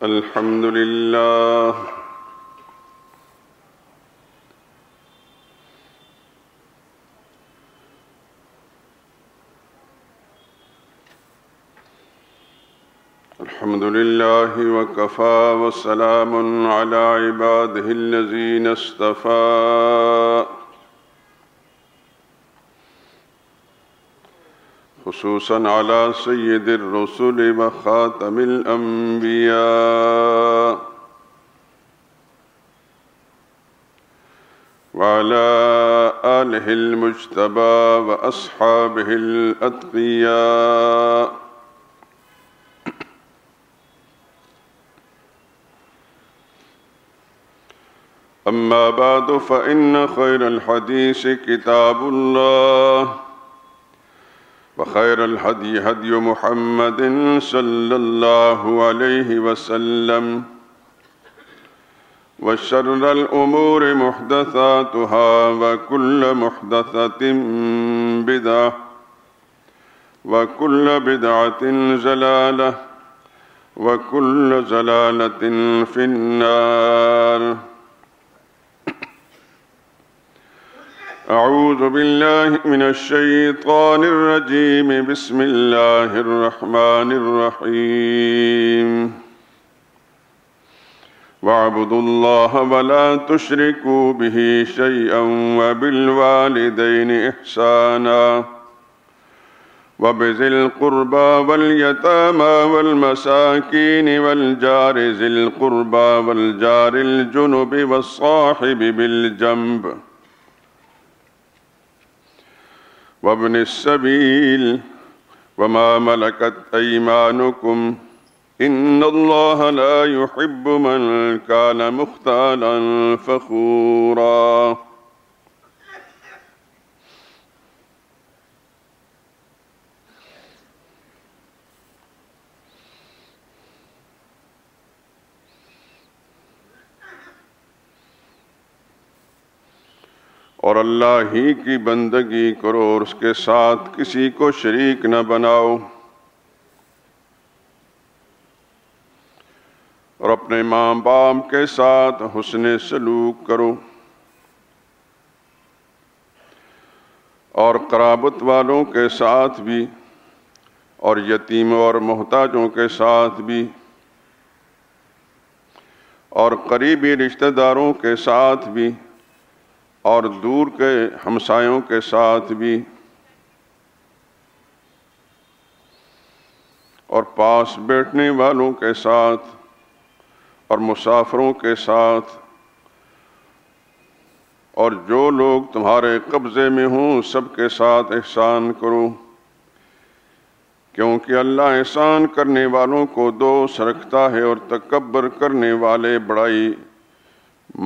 الحمد لله الحمد لله وكفى وسلام على عباده الذين اصطفى خصوصا على سيد الرسل وخاتم الأنبياء وعلى آله المجتبى وأصحابه الأتقياء أما بعد فإن خير الحديث كتاب الله وخير الهدي هدي محمد صلى الله عليه وسلم وشر الأمور محدثاتها وكل محدثة بدعة وكل بدعة ضلالة وكل ضلالة في النار. أعوذ بالله من الشيطان الرجيم. بسم الله الرحمن الرحيم. واعبدوا الله ولا تشركوا به شيئا وبالوالدين إحسانا وبذي القربى واليتامى والمساكين والجار ذي القربى والجار الجنب والصاحب بالجنب وابن السبيل وما ملكت أيمانكم إن الله لا يحب من كان مختالا فخورا. اور اللہ ہی کی بندگی کرو اور اس کے ساتھ کسی کو شریک نہ بناؤ، اور اپنے ماں باپ کے ساتھ حسن سلوک کرو، اور قرابت والوں کے ساتھ بھی، اور یتیموں اور محتاجوں کے ساتھ بھی، اور قریبی رشتہ داروں کے ساتھ بھی، اور دور کے ہمسایوں کے ساتھ بھی، اور پاس بیٹھنے والوں کے ساتھ اور مسافروں کے ساتھ، اور جو لوگ تمہارے قبضے میں ہوں سب کے ساتھ احسان کرو، کیونکہ اللہ احسان کرنے والوں کو دوست رکھتا ہے اور تکبر کرنے والے، بڑائی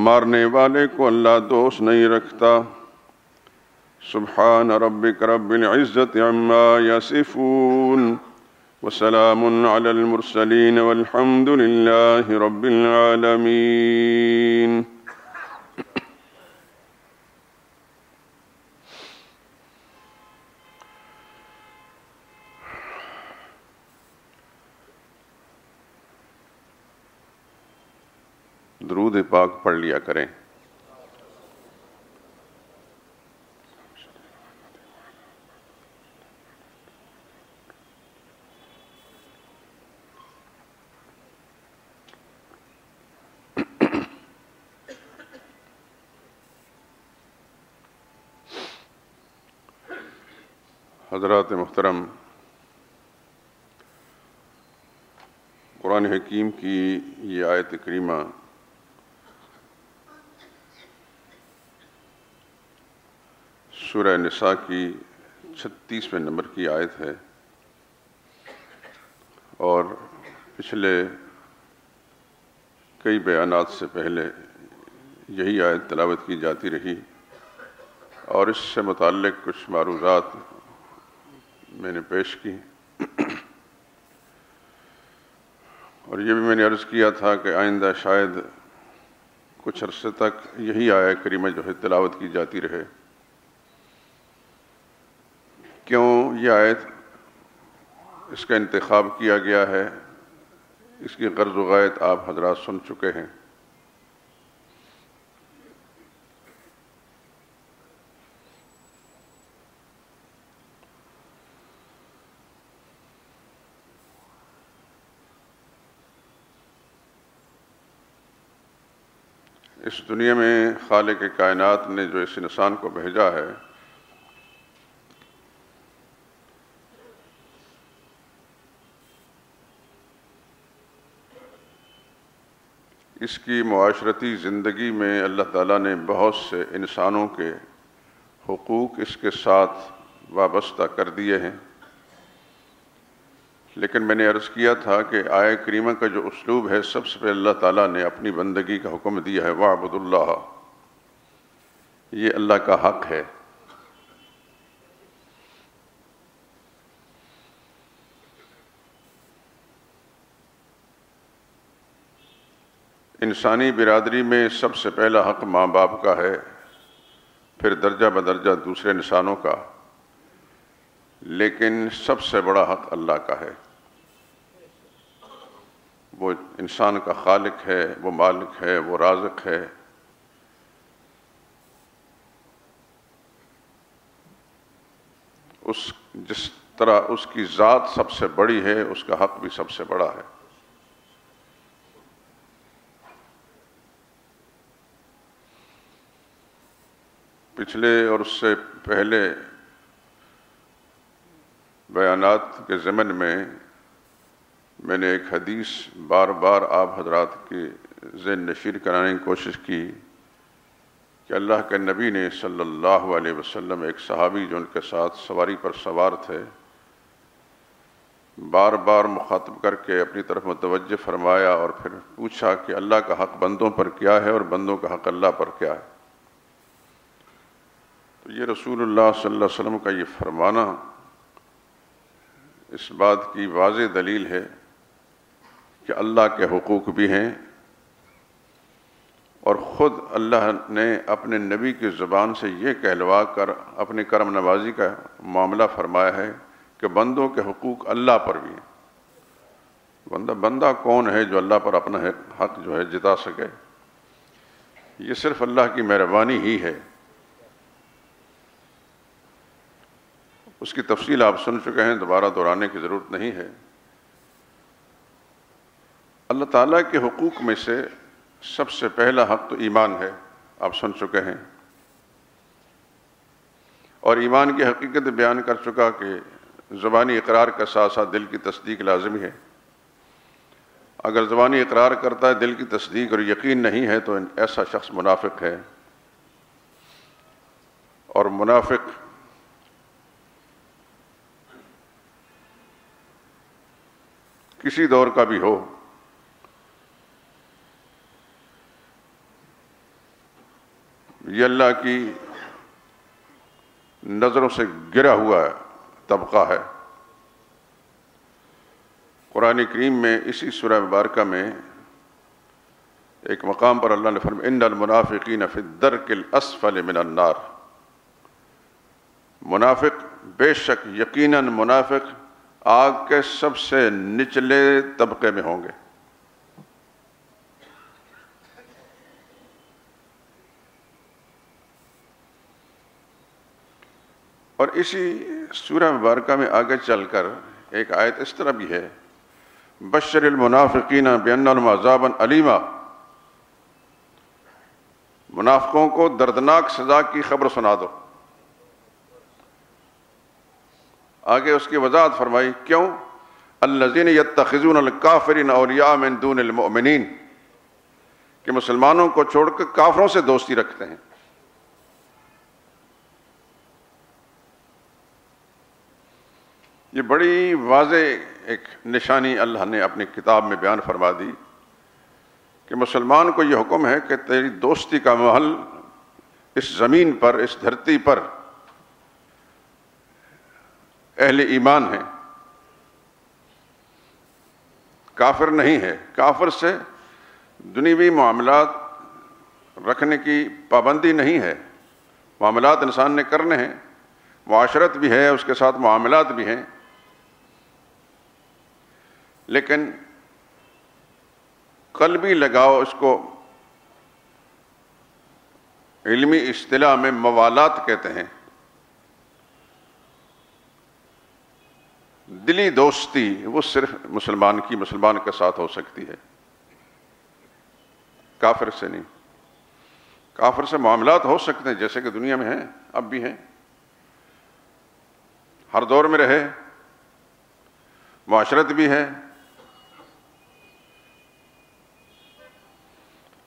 مارنے والے کو اللہ دوست نہیں رکھتا. سبحان ربک رب العزت عما یصفون وسلام علی المرسلین والحمد للہ رب العالمین. درود پاک پڑھ لیا کریں. حضرات محترم، قرآن حکیم کی یہ آیت کریمہ سورہ نساء کی 36ویں نمبر کی آیت ہے، اور پچھلے کئی بیانات سے پہلے یہی آیت تلاوت کی جاتی رہی، اور اس سے متعلق کچھ معروضات میں نے پیش کی، اور یہ بھی میں نے عرض کیا تھا کہ آئندہ شاید کچھ عرصے تک یہی آیت کریمہ جو ہے تلاوت کی جاتی رہے. کیوں یہ آیت اس کا انتخاب کیا گیا ہے، اس کی غرض و غایت آپ حضرات سن چکے ہیں۔ اس دنیا میں خالق کائنات نے جو اس انسان کو بھیجا ہے، اس کی معاشرتی زندگی میں اللہ تعالیٰ نے بہت سے انسانوں کے حقوق اس کے ساتھ وابستہ کر دیے ہیں، لیکن میں نے عرض کیا تھا کہ آیہ کریمہ کا جو اسلوب ہے، سب سے پہلے اللہ تعالیٰ نے اپنی بندگی کا حکم دیا ہے، وَاعْبُدُوا اللَّهَ، یہ اللہ کا حق ہے۔ انسانی برادری میں سب سے پہلا حق ماں باپ کا ہے، پھر درجہ بدرجہ دوسرے انسانوں کا، لیکن سب سے بڑا حق اللہ کا ہے۔ وہ انسان کا خالق ہے، وہ مالک ہے، وہ رازق ہے۔ جس طرح اس کی ذات سب سے بڑی ہے، اس کا حق بھی سب سے بڑا ہے۔ پچھلے اور اس سے پہلے بیانات کے ضمن میں نے ایک حدیث بار بار آپ حضرات کے ذہن نشیر کرانے کی کوشش کی کہ اللہ کے نبی نے صلی اللہ علیہ وسلم ایک صحابی جو ان کے ساتھ سواری پر سوار تھے، بار بار مخاطب کر کے اپنی طرف متوجہ فرمایا اور پھر پوچھا کہ اللہ کا حق بندوں پر کیا ہے اور بندوں کا حق اللہ پر کیا ہے۔ تو یہ رسول اللہ صلی اللہ علیہ وسلم کا یہ فرمانا اس بات کی واضح دلیل ہے کہ اللہ کے حقوق بھی ہیں، اور خود اللہ نے اپنے نبی کی زبان سے یہ کہلوا کر اپنی کرم نوازی کا معاملہ فرمایا ہے کہ بندوں کے حقوق اللہ پر بھی ہیں۔ بندہ کون ہے جو اللہ پر اپنا حق جو ہے جتا سکے؟ یہ صرف اللہ کی مہربانی ہی ہے۔ اس کی تفصیل آپ سن چکے ہیں، دوبارہ دہرانے کی ضرورت نہیں ہے۔ اللہ تعالیٰ کے حقوق میں سے سب سے پہلا حق تو ایمان ہے، آپ سن چکے ہیں، اور ایمان کی حقیقت بیان کر چکا کہ زبانی اقرار کے ساتھ ساتھ دل کی تصدیق لازمی ہے۔ اگر زبانی اقرار کرتا ہے، دل کی تصدیق اور یقین نہیں ہے، تو ایسا شخص منافق ہے، اور منافق کسی دور کا بھی ہو، یہ اللہ کی نظروں سے گرا ہوا طبقہ ہے۔ قرآن کریم میں اسی سورہ مبارکہ میں ایک مقام پر اللہ نے فرمایا ان المنافقین فی الدرک الاسفل من النار، منافق بے شک یقیناً منافق آگ کے سب سے نچلے طبقے میں ہوں گے۔ اور اسی سورہ مبارکہ میں آگے چل کر ایک آیت اس طرح بھی ہے، بشر المنافقین بان لهم عذابا الیما، منافقوں کو دردناک سزا کی خبر سنا دو۔ آگے اس کی وضاحت فرمائی، کیوں؟ الذین یتخذون الکافرین اولیاء من دون المؤمنین، کہ مسلمانوں کو چھوڑ کر کافروں سے دوستی رکھتے ہیں۔ یہ بڑی واضح ایک نشانی اللہ نے اپنی کتاب میں بیان فرما دی کہ مسلمان کو یہ حکم ہے کہ تیری دوستی کا محل اس زمین پر، اس دھرتی پر اہل ایمان ہیں، کافر نہیں ہے۔ کافر سے دنیوی معاملات رکھنے کی پابندی نہیں ہے، معاملات انسان نے کرنے ہیں، معاشرت بھی ہے، اس کے ساتھ معاملات بھی ہیں، لیکن قلبی لگاؤ اس کو علمی اصطلاح میں موالات کہتے ہیں. دلی دوستی وہ صرف مسلمان کے ساتھ ہو سکتی ہے، کافر سے نہیں. کافر سے معاملات ہو سکتے ہیں جیسے کہ دنیا میں ہیں، اب بھی ہیں، ہر دور میں رہے، معاشرت بھی ہے،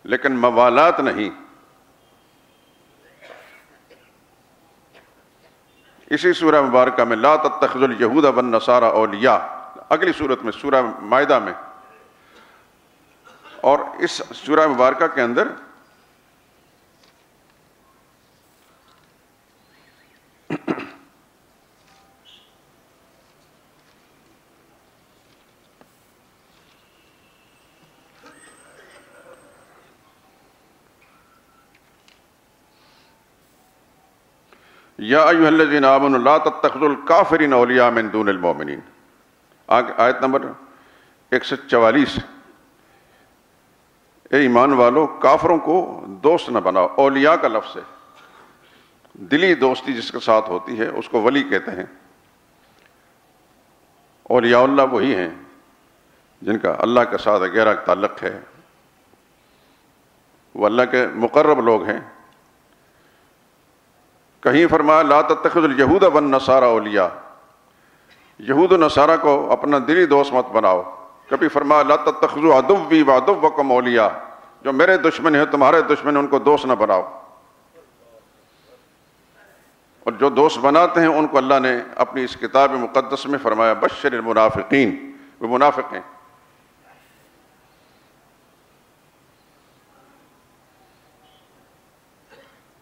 لیکن موالات نہیں. اسی سورہ مبارکہ میں لا تتخذوا اليہود والنصارى اولیاء، اگلی صورت میں سورہ مائدہ میں، اور اس سورہ مبارکہ کے اندر یا ایھا الذین آمنوا لا تتخذوا الکافرین اولیاء من دون المؤمنین. آیت نمبر 144. اے ایمان والو کافروں کو دوست نہ بناؤ. اولیاء کا لفظ ہے، دلی دوستی جس کے ساتھ ہوتی ہے اس کو ولی کہتے ہیں. اولیاء اللہ وہی ہیں جن کا اللہ کے ساتھ گہرا تعلق ہے، وہ اللہ کے مقرب لوگ ہیں. کہیں فرمایا لا تتخذوا اليہود والنصارى اولیاء، یہود و نصارہ کو اپنا دلی دوست مت بناؤ. کبھی فرمایا لا تتخذوا عدوی وعدوکم اولیاء، جو میرے دشمن ہیں تمہارے دشمن ہیں ان کو دوست نہ بناؤ. اور جو دوست بناتے ہیں ان کو اللہ نے اپنی اس کتاب مقدس میں فرمایا بشر المنافقین، وہ منافق ہیں.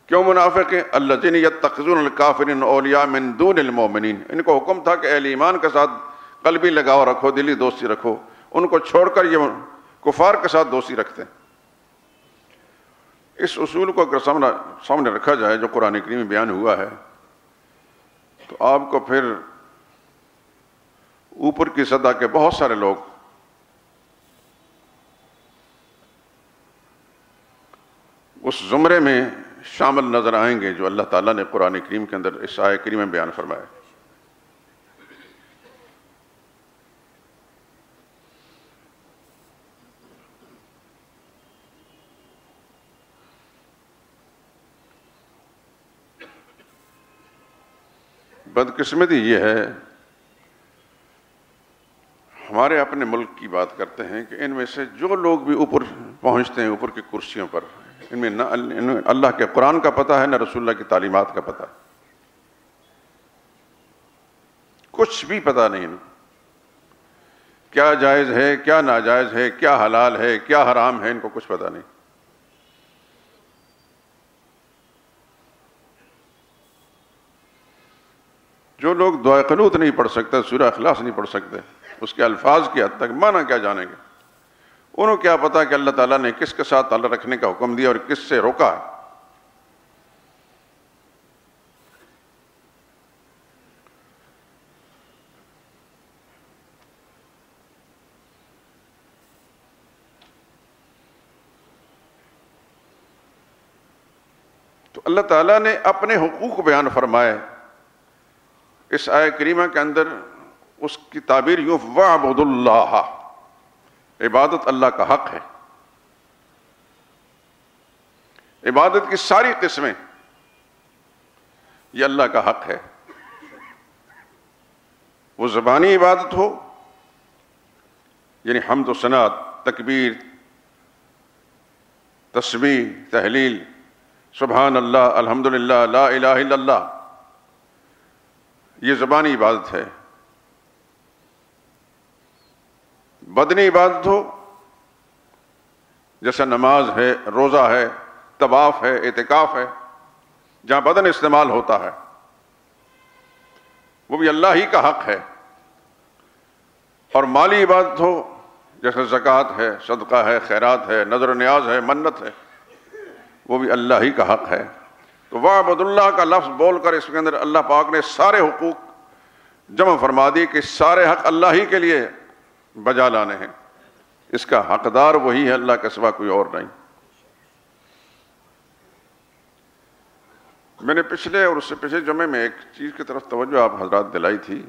کیوں منافق ہیں؟ الذین یتخذون الکافرین اولیاء من دون المؤمنین. ان کو حکم تھا کہ اہل ایمان کے ساتھ قلبی لگاؤ رکھو، دلی دوستی رکھو، ان کو چھوڑ کر یہ کفار کے ساتھ دوستی رکھتے ہیں. اس اصول کو اگر سامنے رکھا جائے جو قرآن کریم میں بیان ہوا ہے تو آپ کو پھر اوپر کی سطح کے بہت سارے لوگ اس زمرے میں شامل نظر آئیں گے جو اللہ تعالیٰ نے قرآن کریم کے اندر اس آیت کریم میں بیان فرمایا. بدقسمتی یہ ہے، ہمارے اپنے ملک کی بات کرتے ہیں کہ ان میں سے جو لوگ بھی اوپر پہنچتے ہیں، اوپر کی کرسیوں پر، ان میں نہ اللہ کے قرآن کا پتہ ہے نہ رسول اللہ کی تعلیمات کا پتہ ہے، کچھ بھی پتہ نہیں. کیا جائز ہے، کیا ناجائز ہے، کیا حلال ہے، کیا حرام ہے، ان کو کچھ پتہ نہیں. جو لوگ دعائے قنوت نہیں پڑھ سکتے، سورہ اخلاص نہیں پڑھ سکتے، اس کے الفاظ کی حد تک معنی کیا جانیں گے؟ انہوں کیا پتا کہ اللہ تعالیٰ نے کس کے ساتھ تعلق رکھنے کا حکم دیا اور کس سے روکا ہے. تو اللہ تعالیٰ نے اپنے حقوق بیان فرمائے اس آیت کریمہ کے اندر. اس کی تعبیر یوں وَاعْبُدُوا اللَّهَ، عبادت اللہ کا حق ہے. عبادت کی ساری قسمیں یہ اللہ کا حق ہے. وہ زبانی عبادت ہو یعنی حمد و ثنا، تکبیر، تسبیح، تحلیل، سبحان اللہ، الحمدللہ، لا الہ الا اللہ، یہ زبانی عبادت ہے. بدنی عبادت ہو جیسا نماز ہے، روزہ ہے، طواف ہے، اعتکاف ہے، جہاں بدن استعمال ہوتا ہے وہ بھی اللہ ہی کا حق ہے. اور مالی عبادت ہو جیسے زکوٰۃ ہے، صدقہ ہے، خیرات ہے، نذر و نیاز ہے، منت ہے، وہ بھی اللہ ہی کا حق ہے. تو وَاعْبُدُوا اللَّهَ کا لفظ بول کر اس کے اندر اللہ پاک نے سارے حقوق جمع فرما دی کہ سارے حق اللہ ہی کے لیے بجا لانے ہیں. اس کا حقدار وہی ہے، اللہ کے سوا کوئی اور نہیں۔ میں نے پچھلے اور اس سے پچھلے جمعے میں ایک چیز کی طرف توجہ آپ حضرات دلائی تھی۔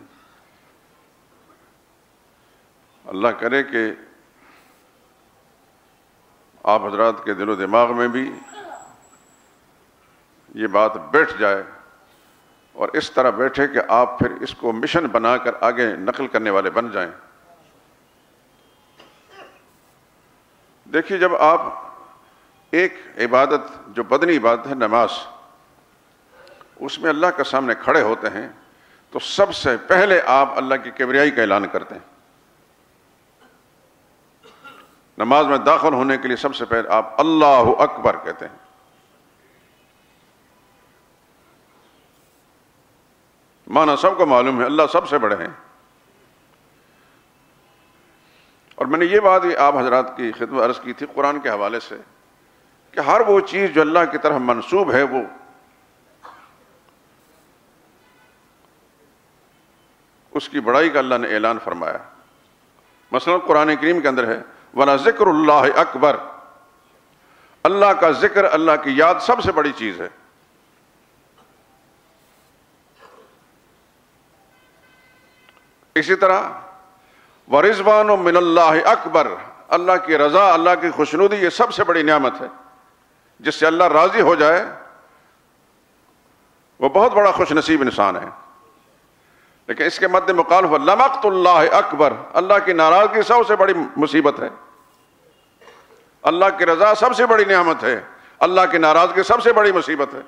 اللہ کرے کہ آپ حضرات کے دل و دماغ میں بھی یہ بات بیٹھ جائے اور اس طرح بیٹھے کہ آپ پھر اس کو مشن بنا کر آگے نقل کرنے والے بن جائیں۔ دیکھیے، جب آپ ایک عبادت جو بدنی عبادت ہے نماز، اس میں اللہ کے سامنے کھڑے ہوتے ہیں تو سب سے پہلے آپ اللہ کی کبریائی کا اعلان کرتے ہیں۔ نماز میں داخل ہونے کے لیے سب سے پہلے آپ اللہ اکبر کہتے ہیں۔ معنی سب کو معلوم ہے، اللہ سب سے بڑے ہیں۔ اور میں نے یہ بات بھی آپ حضرات کی خدمت عرض کی تھی قرآن کے حوالے سے کہ ہر وہ چیز جو اللہ کی طرف منسوب ہے وہ اس کی بڑائی کا اللہ نے اعلان فرمایا۔ مثلا قرآن کریم کے اندر ہے وَلَذِكْرُ اللَّهِ اکبر، اللہ کا ذکر، اللہ کی یاد سب سے بڑی چیز ہے۔ اسی طرح وَرِضْوَانٌ مِّنَ اللَّهِ اکبر، اللہ کی رضا، اللہ کی خوشنودی، یہ سب سے بڑی نعمت ہے۔ جس سے اللہ راضی ہو جائے وہ بہت بڑا خوش نصیب انسان ہے۔ لیکن اس کے مد مقابل لَمَقْتُ اللَّهِ اکبر، اللہ کی ناراضگی سب سے بڑی مصیبت ہے۔ اللہ کی رضا سب سے بڑی نعمت ہے، اللہ کی ناراضگی سب سے بڑی مصیبت ہے۔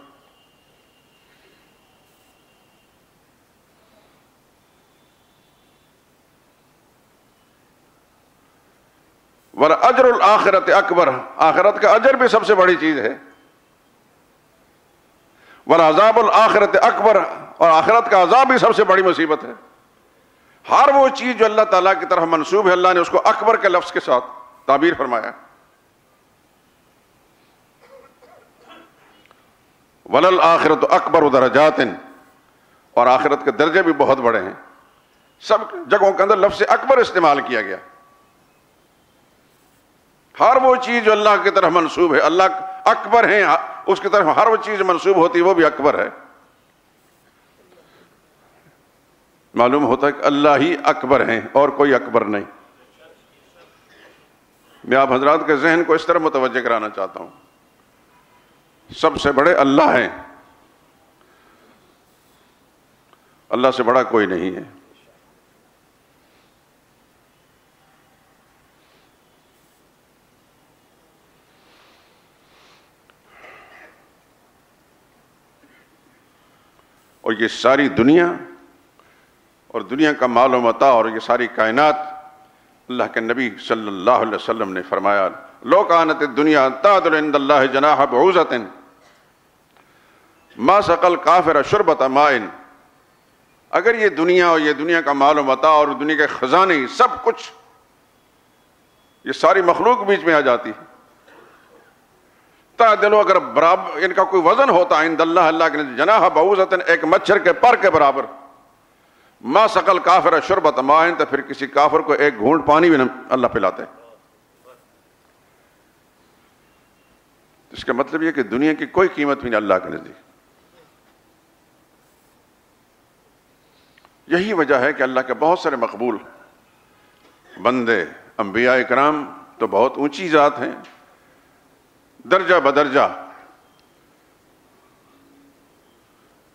وَلَأَجْرُ الْآخِرَةِ اکبر، آخرت کا اجر بھی سب سے بڑی چیز ہے۔ وَلَعَذَابُ الْآخِرَةِ اکبر، اور آخرت کا عذاب بھی سب سے بڑی مصیبت ہے۔ ہر وہ چیز جو اللہ تعالیٰ کی طرف منسوب ہے اللہ نے اس کو اکبر کے لفظ کے ساتھ تعبیر فرمایا۔ وَلَلْآخِرَةُ اکبر درجات، اور آخرت کے درجے بھی بہت بڑے ہیں۔ سب جگہوں کے اندر لفظ اکبر استعمال کیا گیا۔ ہر وہ چیز جو اللہ کی طرف منسوب ہے، اللہ اکبر ہیں، اس کی طرف ہر وہ چیز منسوب ہوتی ہے وہ بھی اکبر ہے۔ معلوم ہوتا ہے کہ اللہ ہی اکبر ہیں اور کوئی اکبر نہیں۔ میں آپ حضرات کے ذہن کو اس طرح متوجہ کرانا چاہتا ہوں، سب سے بڑے اللہ ہیں، اللہ سے بڑا کوئی نہیں ہے۔ اور یہ ساری دنیا اور دنیا کا مال و متاع اور یہ ساری کائنات، اللہ کے نبی صلی اللہ علیہ وسلم نے فرمایا لو کانت الدنیا تعدل عند اللہ جناح بعوضۃ ما سقى الکافر شربۃ ماء، اگر یہ دنیا اور یہ دنیا کا مال و متاع اور دنیا کے خزانے سب کچھ، یہ ساری مخلوق بیچ میں آ جاتی ہے، تعدلو، اگر برابر ان کا کوئی وزن ہوتا عند اللہ، اللہ کے جناح بعوضۃ، ایک مچھر کے پر کے برابر، ما سقى الکافر شربۃ ماء، تو پھر کسی کافر کو ایک گھونٹ پانی بھی اللہ پلاتے۔ اس کا مطلب یہ کہ دنیا کی کوئی قیمت بھی نہیں اللہ کے نزدیک۔ یہی وجہ ہے کہ اللہ کے بہت سارے مقبول بندے، انبیاء اکرام تو بہت اونچی ذات ہیں، درجہ بدرجہ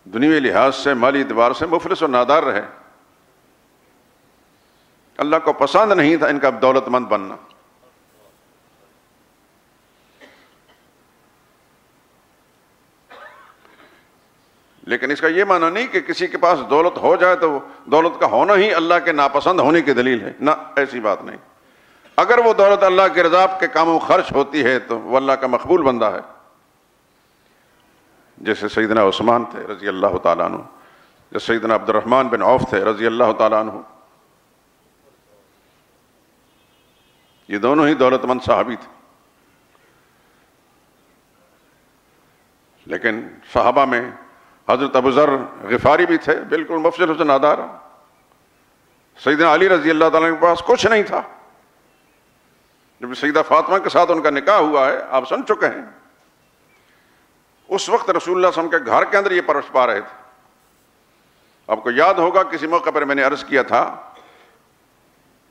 دنیوی لحاظ سے، مالی اعتبار سے مفلس اور نادار رہے، اللہ کو پسند نہیں تھا ان کا دولت مند بننا۔ لیکن اس کا یہ معنی نہیں کہ کسی کے پاس دولت ہو جائے تو دولت کا ہونا ہی اللہ کے ناپسند ہونے کی دلیل ہے، نہ، ایسی بات نہیں۔ اگر وہ دولت اللہ کے رضا کے کاموں خرچ ہوتی ہے تو وہ اللہ کا مقبول بندہ ہے، جیسے سیدنا عثمان تھے رضی اللہ تعالیٰ عنہ، جیسے سیدنا عبد الرحمن بن عوف تھے رضی اللہ تعالیٰ عنہ، یہ دونوں ہی دولت مند صحابی تھے۔ لیکن صحابہ میں حضرت ابو ذر غفاری بھی تھے، بالکل مفلس و نادار۔ سیدنا علی رضی اللہ تعالیٰ کے پاس کچھ نہیں تھا، جب سیدہ فاطمہ کے ساتھ ان کا نکاح ہوا ہے آپ سن چکے ہیں، اس وقت رسول اللہ صلی اللہ علیہ وسلم کے گھر کے اندر یہ پرورش پا رہے تھے۔ آپ کو یاد ہوگا کسی موقع پر میں نے عرض کیا تھا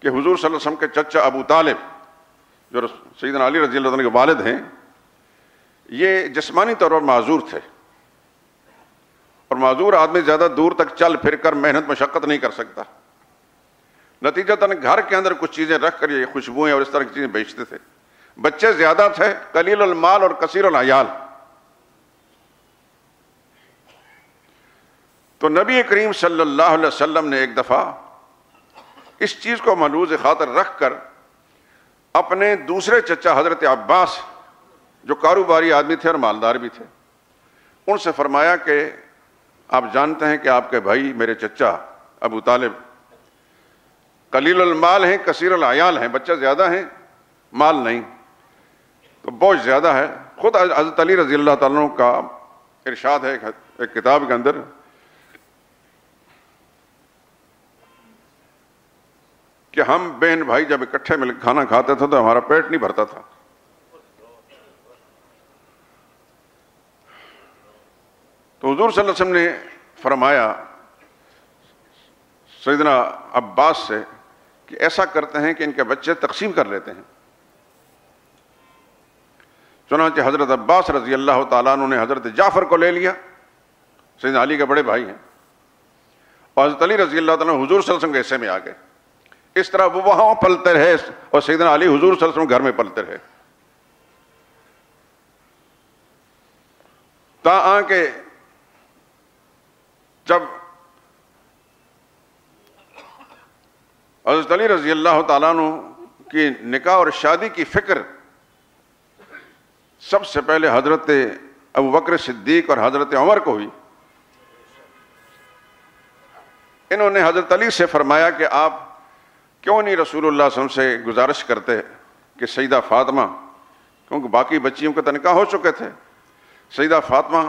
کہ حضور صلی اللہ علیہ وسلم کے چچا ابو طالب جو سیدنا علی رضی اللہ عنہ کے والد ہیں، یہ جسمانی طور پر معذور تھے، اور معذور آدمی زیادہ دور تک چل پھر کر محنت مشقت نہیں کر سکتا، نتیجتاً گھر کے اندر کچھ چیزیں رکھ کر یہ خوشبوئیں اور اس طرح کی چیزیں بیچتے تھے۔ بچے زیادہ تھے، قلیل المال اور کثیر العیال۔ تو نبی کریم صلی اللہ علیہ وسلم نے ایک دفعہ اس چیز کو ملحوظ خاطر رکھ کر اپنے دوسرے چچا حضرت عباس جو کاروباری آدمی تھے اور مالدار بھی تھے، ان سے فرمایا کہ آپ جانتے ہیں کہ آپ کے بھائی میرے چچا ابو طالب قلیل المال ہیں کثیر العیال ہیں، بچے زیادہ ہیں مال نہیں، تو بوجھ زیادہ ہے۔ خود حضرت علی رضی اللہ تعالیٰ عنہ کا ارشاد ہے ایک کتاب کے اندر کہ ہم بہن بھائی جب اکٹھے مل کھانا کھاتے تھے تو ہمارا پیٹ نہیں بھرتا تھا۔ تو حضور صلی اللہ علیہ وسلم نے فرمایا سیدنا عباس سے کہ ایسا کرتے ہیں کہ ان کے بچے تقسیم کر لیتے ہیں۔ چنانچہ حضرت عباس رضی اللہ تعالیٰ عنہ نے حضرت جعفر کو لے لیا، سیدنا علی کے بڑے بھائی ہیں، اور حضرت علی رضی اللہ تعالیٰ عنہ حضور صلی اللہ علیہ وسلم کے حصے میں آ گئے۔ اس طرح وہ وہاں پلتے رہے اور سیدنا علی حضور صلی اللہ علیہ وسلم گھر میں پلتے رہے، تا کہ جب حضرت علی رضی اللہ تعالیٰ عنہ کی نکاح اور شادی کی فکر سب سے پہلے حضرت ابو بکر صدیق اور حضرت عمر کو ہوئی، انہوں نے حضرت علی سے فرمایا کہ آپ کیوں نہیں رسول اللہ صلی اللہ علیہ وسلم سے گزارش کرتے کہ سیدہ فاطمہ، کیونکہ باقی بچیوں کے تو نکاح ہو چکے تھے، سیدہ فاطمہ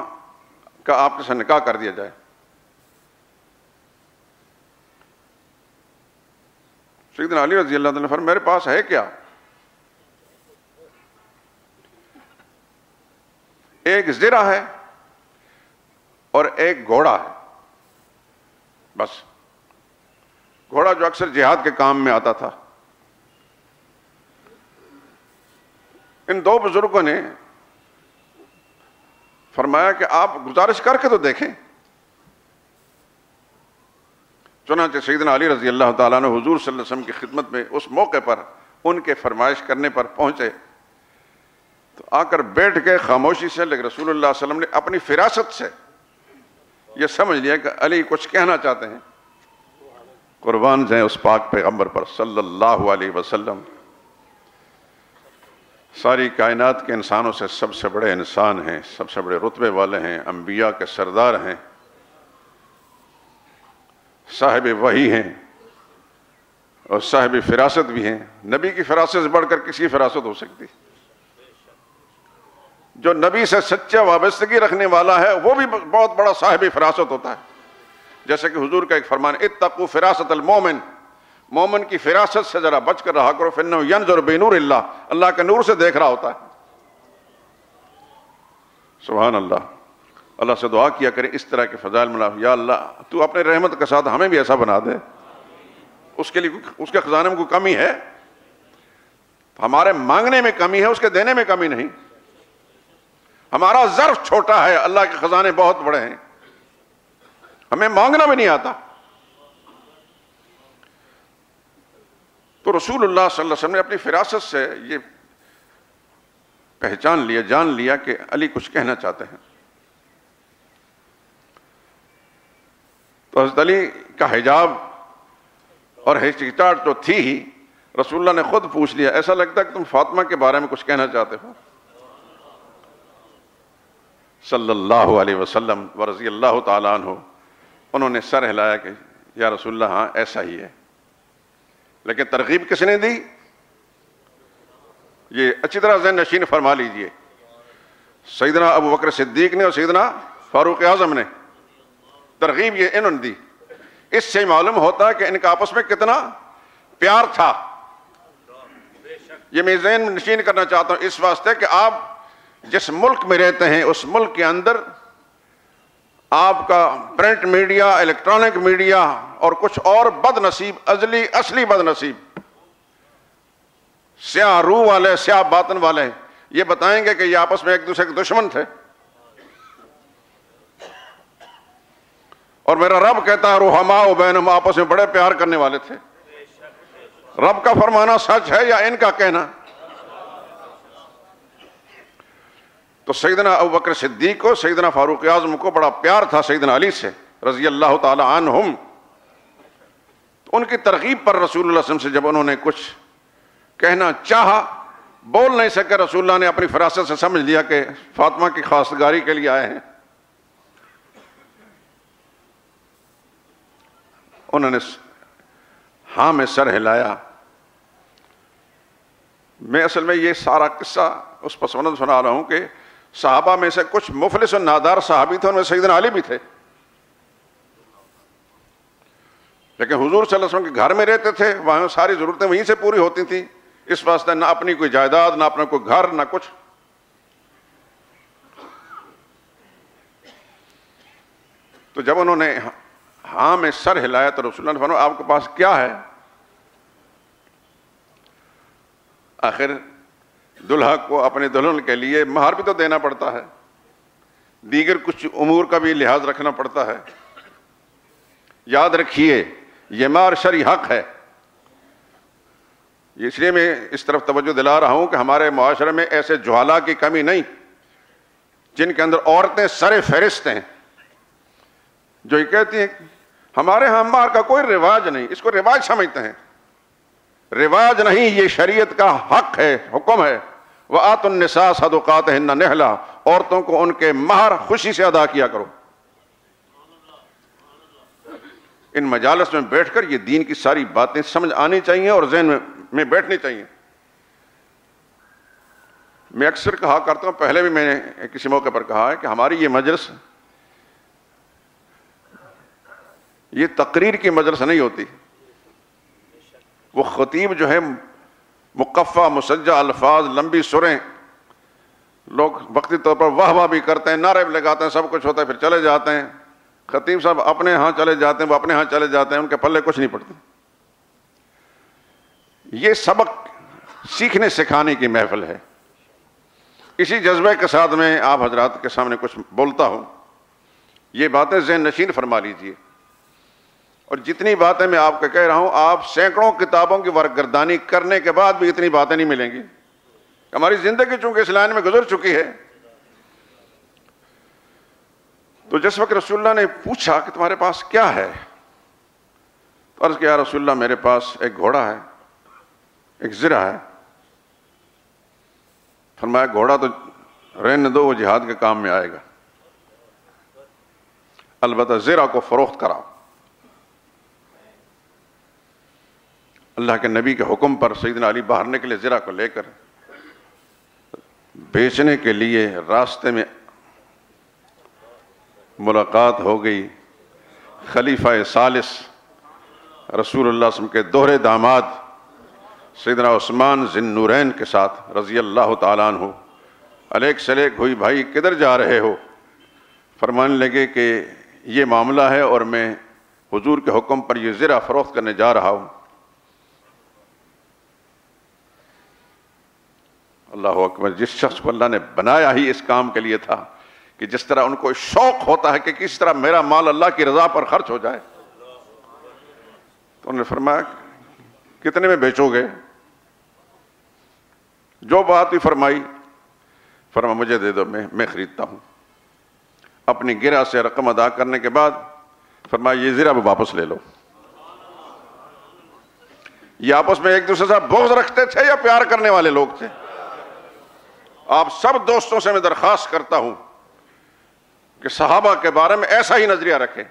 کا آپ کے ساتھ نکاح کر دیا جائے۔ سیدنا علی رضی اللہ عنہ نے فرمایا میرے پاس ہے کیا، ایک زرہ ہے اور ایک گھوڑا ہے، بس گھوڑا جو اکثر جہاد کے کام میں آتا تھا۔ ان دو بزرگوں نے فرمایا کہ آپ گزارش کر کے تو دیکھیں۔ چنانچہ سیدنا علی رضی اللہ تعالیٰ عنہ حضور صلی اللہ علیہ وسلم کی خدمت میں اس موقع پر ان کے فرمائش کرنے پر پہنچے تو آ کر بیٹھ کے خاموشی سے، لیکن رسول اللہ صلی اللہ علیہ وسلم نے اپنی فراست سے یہ سمجھ لیا کہ علی کچھ کہنا چاہتے ہیں۔ قربان جائیں اس پاک پیغمبر پر صلی اللہ علیہ وسلم، ساری کائنات کے انسانوں سے سب سے بڑے انسان ہیں، سب سے بڑے رتبے والے ہیں، انبیاء کے سردار ہیں، صاحب وحی ہیں اور صاحب فراست بھی ہیں۔ نبی کی فراست سے بڑھ کر کسی فراست ہو سکتی؟ جو نبی سے سچا وابستگی رکھنے والا ہے وہ بھی بہت بڑا صاحب فراست ہوتا ہے۔ جیسے کہ حضور کا ایک فرمان اتقوا فراست المومن، مومن کی فراست سے ذرا بچ کر رہا کرو، فإنہ ینظر بنور اللہ، اللہ کے نور سے دیکھ رہا ہوتا ہے۔ سبحان اللہ۔ اللہ سے دعا کیا کرے اس طرح کے فضائل ملا، یا اللہ تو اپنے رحمت کے ساتھ ہمیں بھی ایسا بنا دے۔ اس کے لیے اس کے خزانے میں کوئی کمی ہے؟ ہمارے مانگنے میں کمی ہے، اس کے دینے میں کمی نہیں۔ ہمارا ظرف چھوٹا ہے، اللہ کے خزانے بہت بڑے ہیں، ہمیں مانگنا بھی نہیں آتا۔ تو رسول اللہ صلی اللہ علیہ وسلم نے اپنی فراست سے یہ پہچان لیا، جان لیا کہ علی کچھ کہنا چاہتے ہیں۔ تو حضرت علی کا حجاب اور ہچکچاہٹ تو تھی ہی، رسول اللہ نے خود پوچھ لیا ایسا لگتا ہے کہ تم فاطمہ کے بارے میں کچھ کہنا چاہتے ہو؟ صلی اللہ علیہ وسلم ورضی اللہ تعالیٰ عنہ، انہوں نے سر ہلایا کہ یا رسول اللہ ہاں ایسا ہی ہے۔ لیکن ترغیب کس نے دی؟ یہ اچھی طرح ذہن نشین فرما لیجئے، سیدنا ابو بکر صدیق نے اور سیدنا فاروق اعظم نے ترغیب یہ انہوں نے دی۔ اس سے معلوم ہوتا ہے کہ ان کا آپس میں کتنا پیار تھا۔ یہ میں ذہن میں نشین کرنا چاہتا ہوں اس واسطے کہ آپ جس ملک میں رہتے ہیں اس ملک کے اندر آپ کا پرنٹ میڈیا، الیکٹرانک میڈیا اور کچھ اور بد نصیب، اصلی بد نصیب، سیاہ روح والے، سیاہ باطن والے یہ بتائیں گے کہ یہ آپس میں ایک دوسرے کے دشمن تھے، اور میرا رب کہتا ہے رحماء بینہم، آپس میں بڑے پیار کرنے والے تھے۔ رب کا فرمانا سچ ہے یا ان کا کہنا؟ تو سیدنا ابوبکر صدیق کو، سیدنا فاروق اعظم کو بڑا پیار تھا سیدنا علی سے رضی اللہ تعالی عنہم۔ ان کی ترغیب پر رسول اللہ صلی اللہ علیہ وسلم سے جب انہوں نے کچھ کہنا چاہا، بول نہیں سکے، رسول اللہ نے اپنی فراست سے سمجھ لیا کہ فاطمہ کی خواستگاری کے لیے آئے ہیں۔ انہوں نے ہاں میں سر ہلایا۔ میں اصل میں یہ سارا قصہ اس پس منظر سنا رہا ہوں کہ صحابہ میں سے کچھ مفلس و نادار صحابی تھے، ان میں سیدنا علی بھی تھے، لیکن حضور صلی اللہ علیہ وسلم کے گھر میں رہتے تھے، وہاں ساری ضرورتیں وہیں سے پوری ہوتی تھیں، اس واسطے نہ اپنی کوئی جائیداد، نہ اپنا کوئی گھر، نہ کچھ۔ تو جب انہوں نے ہاں میں سر ہلایا تو رسول اللہ نے فرمایا آپ کے پاس کیا ہے؟ آخر دلہا کو اپنے دلہن کے لیے مہر بھی تو دینا پڑتا ہے، دیگر کچھ امور کا بھی لحاظ رکھنا پڑتا ہے۔ یاد رکھیے یہ مہر شرعی حق ہے۔ اس لیے میں اس طرف توجہ دلا رہا ہوں کہ ہمارے معاشرے میں ایسے جہالا کی کمی نہیں جن کے اندر عورتیں سر فہرست ہیں، جو یہ کہتی ہیں ہمارے ہاں مہر کا کوئی رواج نہیں، اس کو رواج سمجھتے ہیں۔ رواج نہیں، یہ شریعت کا حق ہے، حکم ہے۔ وَآتُوا النِّسَاءَ صَدُقَاتِهِنَّ نِحْلًا، عورتوں کو ان کے مہر خوشی سے ادا کیا کرو۔ ان مجالس میں بیٹھ کر یہ دین کی ساری باتیں سمجھ آنی چاہیے اور ذہن میں بیٹھنی چاہیے۔ میں اکثر کہا کرتا ہوں، پہلے بھی میں نے کسی موقع پر کہا ہے کہ ہماری یہ مجلس یہ تقریر کی مجلس نہیں ہوتی۔ وہ خطیب جو ہے مقفع مسجع الفاظ، لمبی سریں، لوگ وقتی طور پر واہ واہ بھی کرتے ہیں، نعرے بھی لگاتے ہیں، سب کچھ ہوتا ہے، پھر چلے جاتے ہیں۔ خطیب صاحب اپنے ہاں چلے جاتے ہیں، وہ اپنے ہاں چلے جاتے ہیں، ان کے پلے کچھ نہیں پڑتے۔ یہ سبق سیکھنے سکھانے کی محفل ہے۔ اسی جذبے کے ساتھ میں آپ حضرات کے سامنے کچھ بولتا ہوں، یہ باتیں ذہن نشین فرما لیجئے۔ اور جتنی باتیں میں آپ کو کہہ رہا ہوں، آپ سینکڑوں کتابوں کی ورقگردانی کرنے کے بعد بھی اتنی باتیں نہیں ملیں گی۔ ہماری زندگی چونکہ اس لائن میں گزر چکی ہے۔ تو جس وقت رسول اللہ نے پوچھا کہ تمہارے پاس کیا ہے، تو عرض کیا یا رسول اللہ میرے پاس ایک گھوڑا ہے، ایک زرہ ہے۔ فرمایا گھوڑا تو رہنے دو، وہ جہاد کے کام میں آئے گا، البتہ زرہ کو فروخت کراؤ۔ اللہ کے نبی کے حکم پر سیدنا علی باہر نکلے، زرہ کو لے کر بیچنے کے لیے۔ راستے میں ملاقات ہو گئی خلیفہ ثالث رسول اللہ صلی اللہ علیہ وسلم کے دوہرے داماد سیدنا عثمان ذی النورین کے ساتھ رضی اللہ تعالیٰ عنہ۔ الیک سلیک ہوئی، بھائی کدھر جا رہے ہو؟ فرمانے لگے کہ یہ معاملہ ہے اور میں حضور کے حکم پر یہ زرہ فروخت کرنے جا رہا ہوں۔ اللہ اکبر! جس شخص کو اللہ نے بنایا ہی اس کام کے لیے تھا کہ جس طرح ان کو شوق ہوتا ہے کہ کس طرح میرا مال اللہ کی رضا پر خرچ ہو جائے، تو انہوں نے فرمایا کتنے میں بیچو گے؟ جو بات بھی فرمائی، فرمایا مجھے دے دو، میں خریدتا ہوں۔ اپنی گرہ سے رقم ادا کرنے کے بعد فرمایا یہ زرہ واپس لے لو۔ یہ آپس میں ایک دوسرے سے بغض رکھتے تھے یا پیار کرنے والے لوگ تھے؟ آپ سب دوستوں سے میں درخواست کرتا ہوں کہ صحابہ کے بارے میں ایسا ہی نظریہ رکھیں۔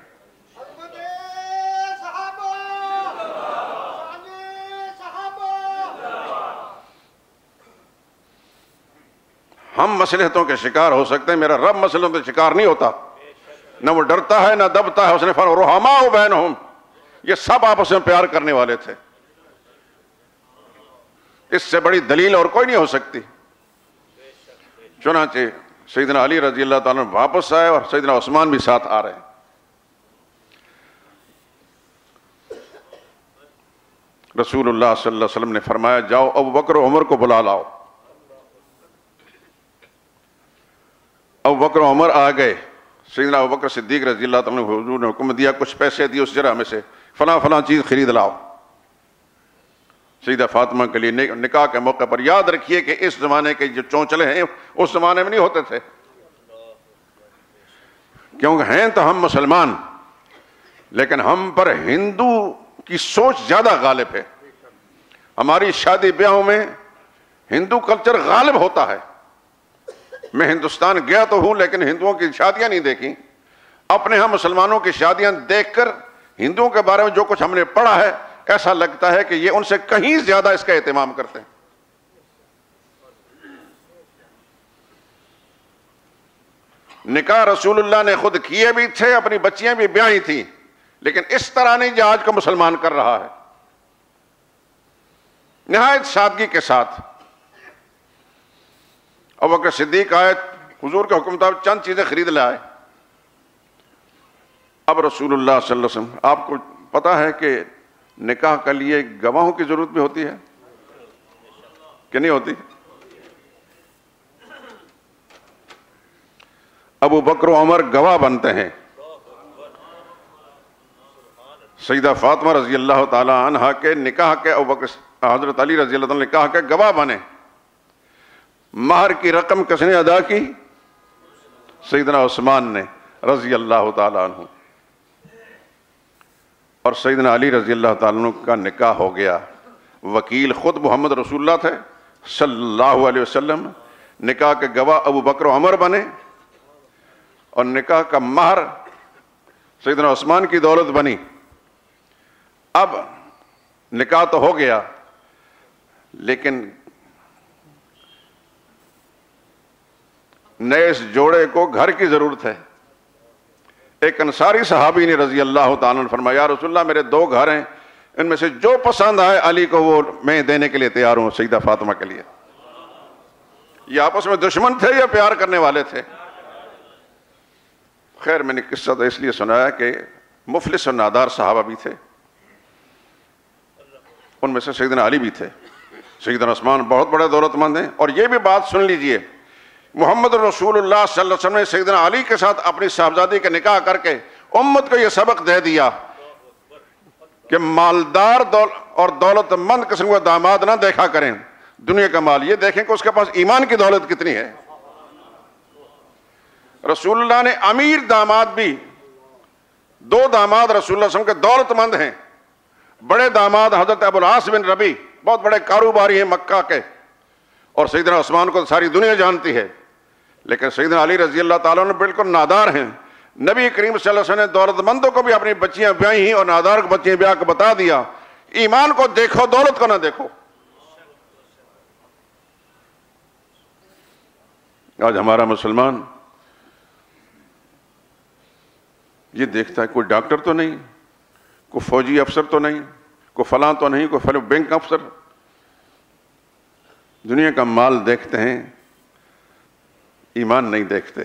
ہم مصلحتوں کے شکار ہو سکتے ہیں، میرا رب مصلحتوں کے شکار نہیں ہوتا، نہ وہ ڈرتا ہے نہ دبتا ہے۔ اس نے فرمایا رحماء بینہم، یہ سب آپس میں پیار کرنے والے تھے۔ اس سے بڑی دلیل اور کوئی نہیں ہو سکتی۔ چنانچہ سیدنا علی رضی اللہ تعالیٰ واپس آئے اور سیدنا عثمان بھی ساتھ آ رہے ہیں۔ رسول اللہ صلی اللہ علیہ وسلم نے فرمایا جاؤ ابو بکر و عمر کو بلا لاؤ۔ ابو بکر و عمر آ گئے۔ سیدنا ابو بکر صدیق رضی اللہ تعالیٰ عنہ حضور نے حکم دیا کچھ پیسے دیے اس جرہ میں سے فلاں فلاں چیز خرید لاؤ سیدہ فاطمہ کے لیے نکاح کے موقع پر۔ یاد رکھیے کہ اس زمانے کے جو چونچلے ہیں اس زمانے میں نہیں ہوتے تھے، کیونکہ ہیں تو ہم مسلمان لیکن ہم پر ہندو کی سوچ زیادہ غالب ہے۔ ہماری شادی بیاہوں میں ہندو کلچر غالب ہوتا ہے۔ میں ہندوستان گیا تو ہوں لیکن ہندوؤں کی شادیاں نہیں دیکھی۔ اپنے ہاں مسلمانوں کی شادیاں دیکھ کر ہندوؤں کے بارے میں جو کچھ ہم نے پڑھا ہے ایسا لگتا ہے کہ یہ ان سے کہیں زیادہ اس کا اہتمام کرتے ہیں۔ نکاح رسول اللہ نے خود کیے بھی تھے، اپنی بچیاں بھی بیاہی تھیں، لیکن اس طرح نہیں جو آج کا مسلمان کر رہا ہے، نہایت سادگی کے ساتھ۔ ابو بکر صدیق آئے، حضور کے حکم مطابق چند چیزیں خرید لائے۔ اب رسول اللہ صلی اللہ علیہ وسلم، آپ کو پتا ہے کہ نکاح کے لیے گواہوں کی ضرورت بھی ہوتی ہے کہ نہیں ہوتی؟ ابو بکر و عمر گواہ بنتے ہیں۔ سیدہ فاطمہ رضی اللہ تعالی عنہا کے نکاح کے ابو بکر حضرت علی رضی اللہ تعالیٰ نکاح کے گواہ بنے۔ مہر کی رقم کس نے ادا کی؟ سیدنا عثمان نے رضی اللہ تعالی عنہ، اور سیدنا علی رضی اللہ تعالیٰ عنہ کا نکاح ہو گیا۔ وکیل خود محمد رسول اللہ تھے صلی اللہ علیہ وسلم، نکاح کے گواہ ابو بکر و عمر بنے، اور نکاح کا مہر سیدنا عثمان کی دولت بنی۔ اب نکاح تو ہو گیا لیکن نئے اس جوڑے کو گھر کی ضرورت ہے۔ ایک انصاری صحابی نے رضی اللہ تعالیٰ عنہ فرمایا یا رسول اللہ میرے دو گھر ہیں، ان میں سے جو پسند آئے علی کو وہ میں دینے کے لیے تیار ہوں سیدہ فاطمہ کے لیے۔ یہ آپس میں دشمن تھے یا پیار کرنے والے تھے؟ خیر میں نے قصہ تو اس لیے سنایا کہ مفلس اور نادار صحابہ بھی تھے، ان میں سے سیدنا علی بھی تھے، سیدنا عثمان بہت بڑے دولت مند ہیں۔ اور یہ بھی بات سن لیجئے، محمد رسول اللہ صلی اللہ علیہ وسلم نے سیدنا علی کے ساتھ اپنی صاحبزادی کا نکاح کر کے امت کو یہ سبق دے دیا کہ مالدار اور دولت مند قسم کا داماد نہ دیکھا کریں، دنیا کا مال یہ دیکھیں کہ اس کے پاس ایمان کی دولت کتنی ہے۔ رسول اللہ نے امیر داماد بھی، دو داماد رسول اللہ صلی اللہ علیہ وسلم کے دولت مند ہیں۔ بڑے داماد حضرت ابو العاص بن ربی بہت بڑے کاروباری ہیں مکہ کے، اور سیدنا عثمان کو ساری دنیا جانتی ہے، لیکن سیدنا علی رضی اللہ تعالیٰ عنہ بالکل نادار ہیں۔ نبی کریم صلی اللہ علیہ وسلم نے دولت مندوں کو بھی اپنی بچیاں بیائی ہیں اور نادار کو بچیاں بیاہ کے بتا دیا ایمان کو دیکھو دولت کو نہ دیکھو۔ آج ہمارا مسلمان یہ دیکھتا ہے کوئی ڈاکٹر تو نہیں، کوئی فوجی افسر تو نہیں، کوئی فلاں تو نہیں، کوئی فلاں بینک افسر، دنیا کا مال دیکھتے ہیں، ایمان نہیں دیکھتے،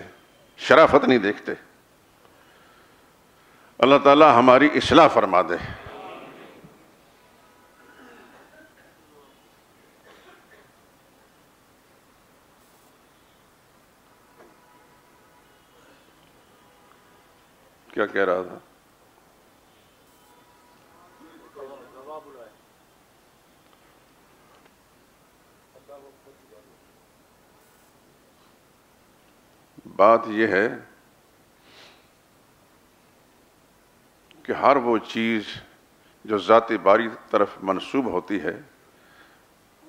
شرافت نہیں دیکھتے۔ اللہ تعالی ہماری اصلاح فرما دے۔ کیا کہہ رہا تھا؟ بات یہ ہے کہ ہر وہ چیز جو ذات باری طرف منسوب ہوتی ہے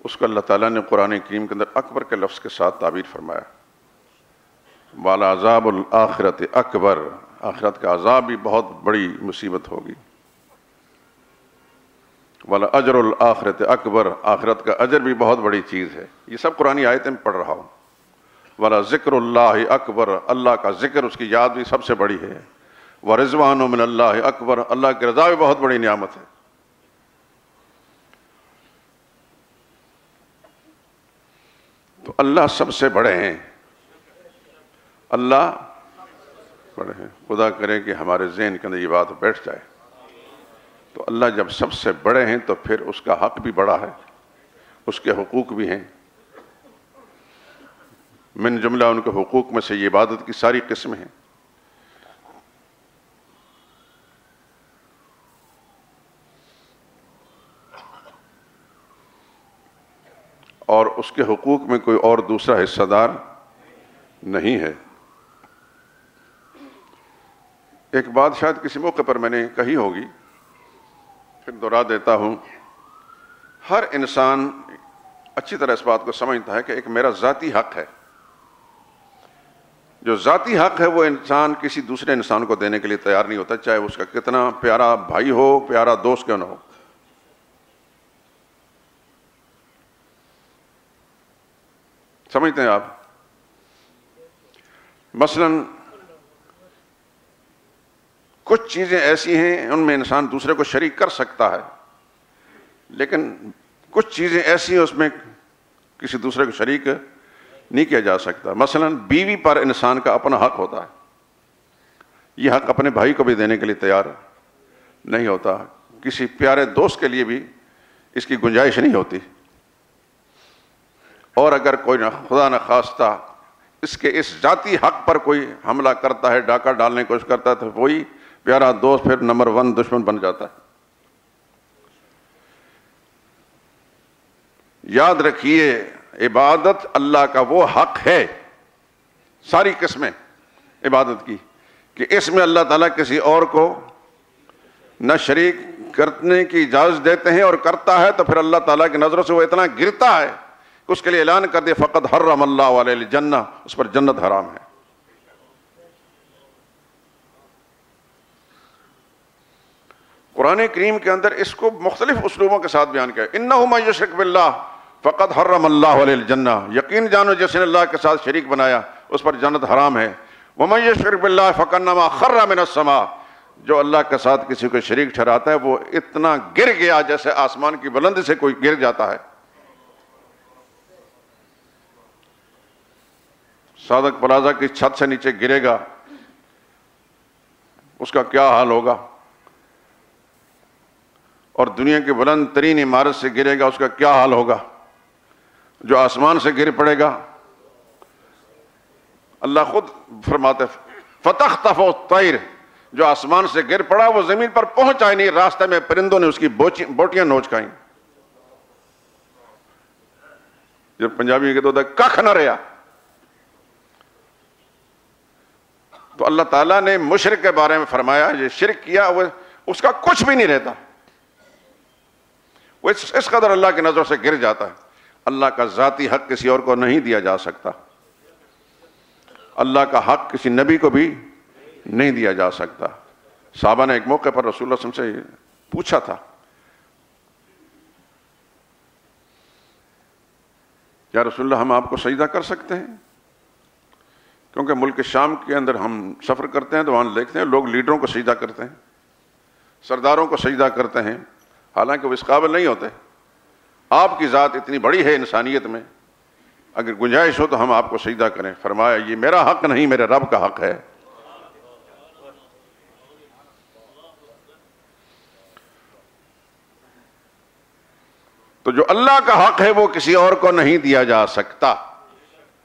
اس کو اللہ تعالیٰ نے قرآن کریم کے اندر اکبر کے لفظ کے ساتھ تعبیر فرمایا۔ وَالْعَذَابُ الْآخِرَةِ اکبر، آخرت کا عذاب بھی بہت بڑی مصیبت ہوگی۔ وَالْأَجْرُ الْآخِرَةِ اکبر، آخرت کا اجر بھی بہت بڑی چیز ہے۔ یہ سب قرآنی آیتیں میں پڑھ رہا ہوں۔ وَلَذِكْرُ اللَّهِ اکبر، اللہ کا ذکر اس کی یاد بھی سب سے بڑی ہے۔ وَرِضْوَانُ مِنَ اللَّهِ اکبر، اللہ کی رضا بھی بہت بڑی نعمت ہے۔ اللہ سب سے بڑے ہیں، اللہ بڑے ہیں۔ خدا کرے کہ ہمارے ذہن کے اندر یہ بات بیٹھ جائے۔ تو اللہ جب سب سے بڑے ہیں تو پھر اس کا حق بھی بڑا ہے، اس کے حقوق بھی ہیں۔ من جملہ ان کے حقوق میں سے یہ عبادت کی ساری قسمیں ہیں۔ اور اس کے حقوق میں کوئی اور دوسرا حصہ دار نہیں ہے۔ ایک بات شاید کسی موقع پر میں نے کہی ہوگی، پھر دوہرا دیتا ہوں۔ ہر انسان اچھی طرح اس بات کو سمجھتا ہے کہ ایک میرا ذاتی حق ہے۔ جو ذاتی حق ہے وہ انسان کسی دوسرے انسان کو دینے کے لیے تیار نہیں ہوتا، چاہے اس کا کتنا پیارا بھائی ہو، پیارا دوست کیوں نہ ہو۔ سمجھتے ہیں آپ؟ مثلاً کچھ چیزیں ایسی ہیں ان میں انسان دوسرے کو شریک کر سکتا ہے، لیکن کچھ چیزیں ایسی ہیں اس میں کسی دوسرے کو شریک نہیں کیا جا سکتا۔ مثلاً بیوی پر انسان کا اپنا حق ہوتا ہے، یہ حق اپنے بھائی کو بھی دینے کے لیے تیار نہیں ہوتا، کسی پیارے دوست کے لیے بھی اس کی گنجائش نہیں ہوتی۔ اور اگر کوئی خدا نخواستہ اس کے اس ذاتی حق پر کوئی حملہ کرتا ہے، ڈاکہ ڈالنے کی کوشش کرتا ہے، تو وہی پیارا دوست پھر نمبر 1 دشمن بن جاتا ہے۔ یاد رکھیے عبادت اللہ کا وہ حق ہے، ساری قسمیں عبادت کی، کہ اس میں اللہ تعالیٰ کسی اور کو نہ شریک کرنے کی اجازت دیتے ہیں، اور کرتا ہے تو پھر اللہ تعالیٰ کی نظروں سے وہ اتنا گرتا ہے کہ اس کے لیے اعلان کر دے فقط حرم اللہ علیہ الجنہ، اس پر جنت حرام ہے۔ قرآن کریم کے اندر اس کو مختلف اسلوبوں کے ساتھ بیان کیا ہے۔ انہ من یشرک باللہ فقط حرم اللہ علیہ الجنہ، یقین جانو جس نے اللہ کے ساتھ شریک بنایا اس پر جنت حرام ہے۔ ومن یشرک باللہ فکانما خر من السماء، جو اللہ کے ساتھ کسی کو شریک ٹھہراتا ہے وہ اتنا گر گیا جیسے آسمان کی بلندی سے کوئی گر جاتا ہے۔ صادق پلازا کی چھت سے نیچے گرے گا، اس کا کیا حال ہوگا؟ اور دنیا کی بلند ترین عمارت سے گرے گا، اس کا کیا حال ہوگا؟ جو آسمان سے گر پڑے گا، اللہ خود فرماتے فتخطف الطیر، جو آسمان سے گر پڑا وہ زمین پر پہنچا ہی نہیں، راستے میں پرندوں نے اس کی بوٹیاں نوچ کھائیں۔ جب پنجابی کے تو کھ نہ رہا۔ تو اللہ تعالیٰ نے مشرک کے بارے میں فرمایا یہ شرک کیا وہ اس کا کچھ بھی نہیں رہتا، وہ اس قدر اللہ کی نظر سے گر جاتا ہے۔ اللہ کا ذاتی حق کسی اور کو نہیں دیا جا سکتا، اللہ کا حق کسی نبی کو بھی نہیں دیا جا سکتا۔ صحابہ نے ایک موقع پر رسول اللہ صلی اللہ علیہ وسلم سے پوچھا تھا، یا رسول اللہ ہم آپ کو سجدہ کر سکتے ہیں؟ کیونکہ ملک شام کے اندر ہم سفر کرتے ہیں تو وہاں دیکھتے ہیں لوگ لیڈروں کو سجدہ کرتے ہیں، سرداروں کو سجدہ کرتے ہیں، حالانکہ وہ اس قابل نہیں ہوتے۔ آپ کی ذات اتنی بڑی ہے انسانیت میں، اگر گنجائش ہو تو ہم آپ کو سجدہ کریں۔ فرمایا یہ میرا حق نہیں، میرے رب کا حق ہے۔ تو جو اللہ کا حق ہے وہ کسی اور کو نہیں دیا جا سکتا،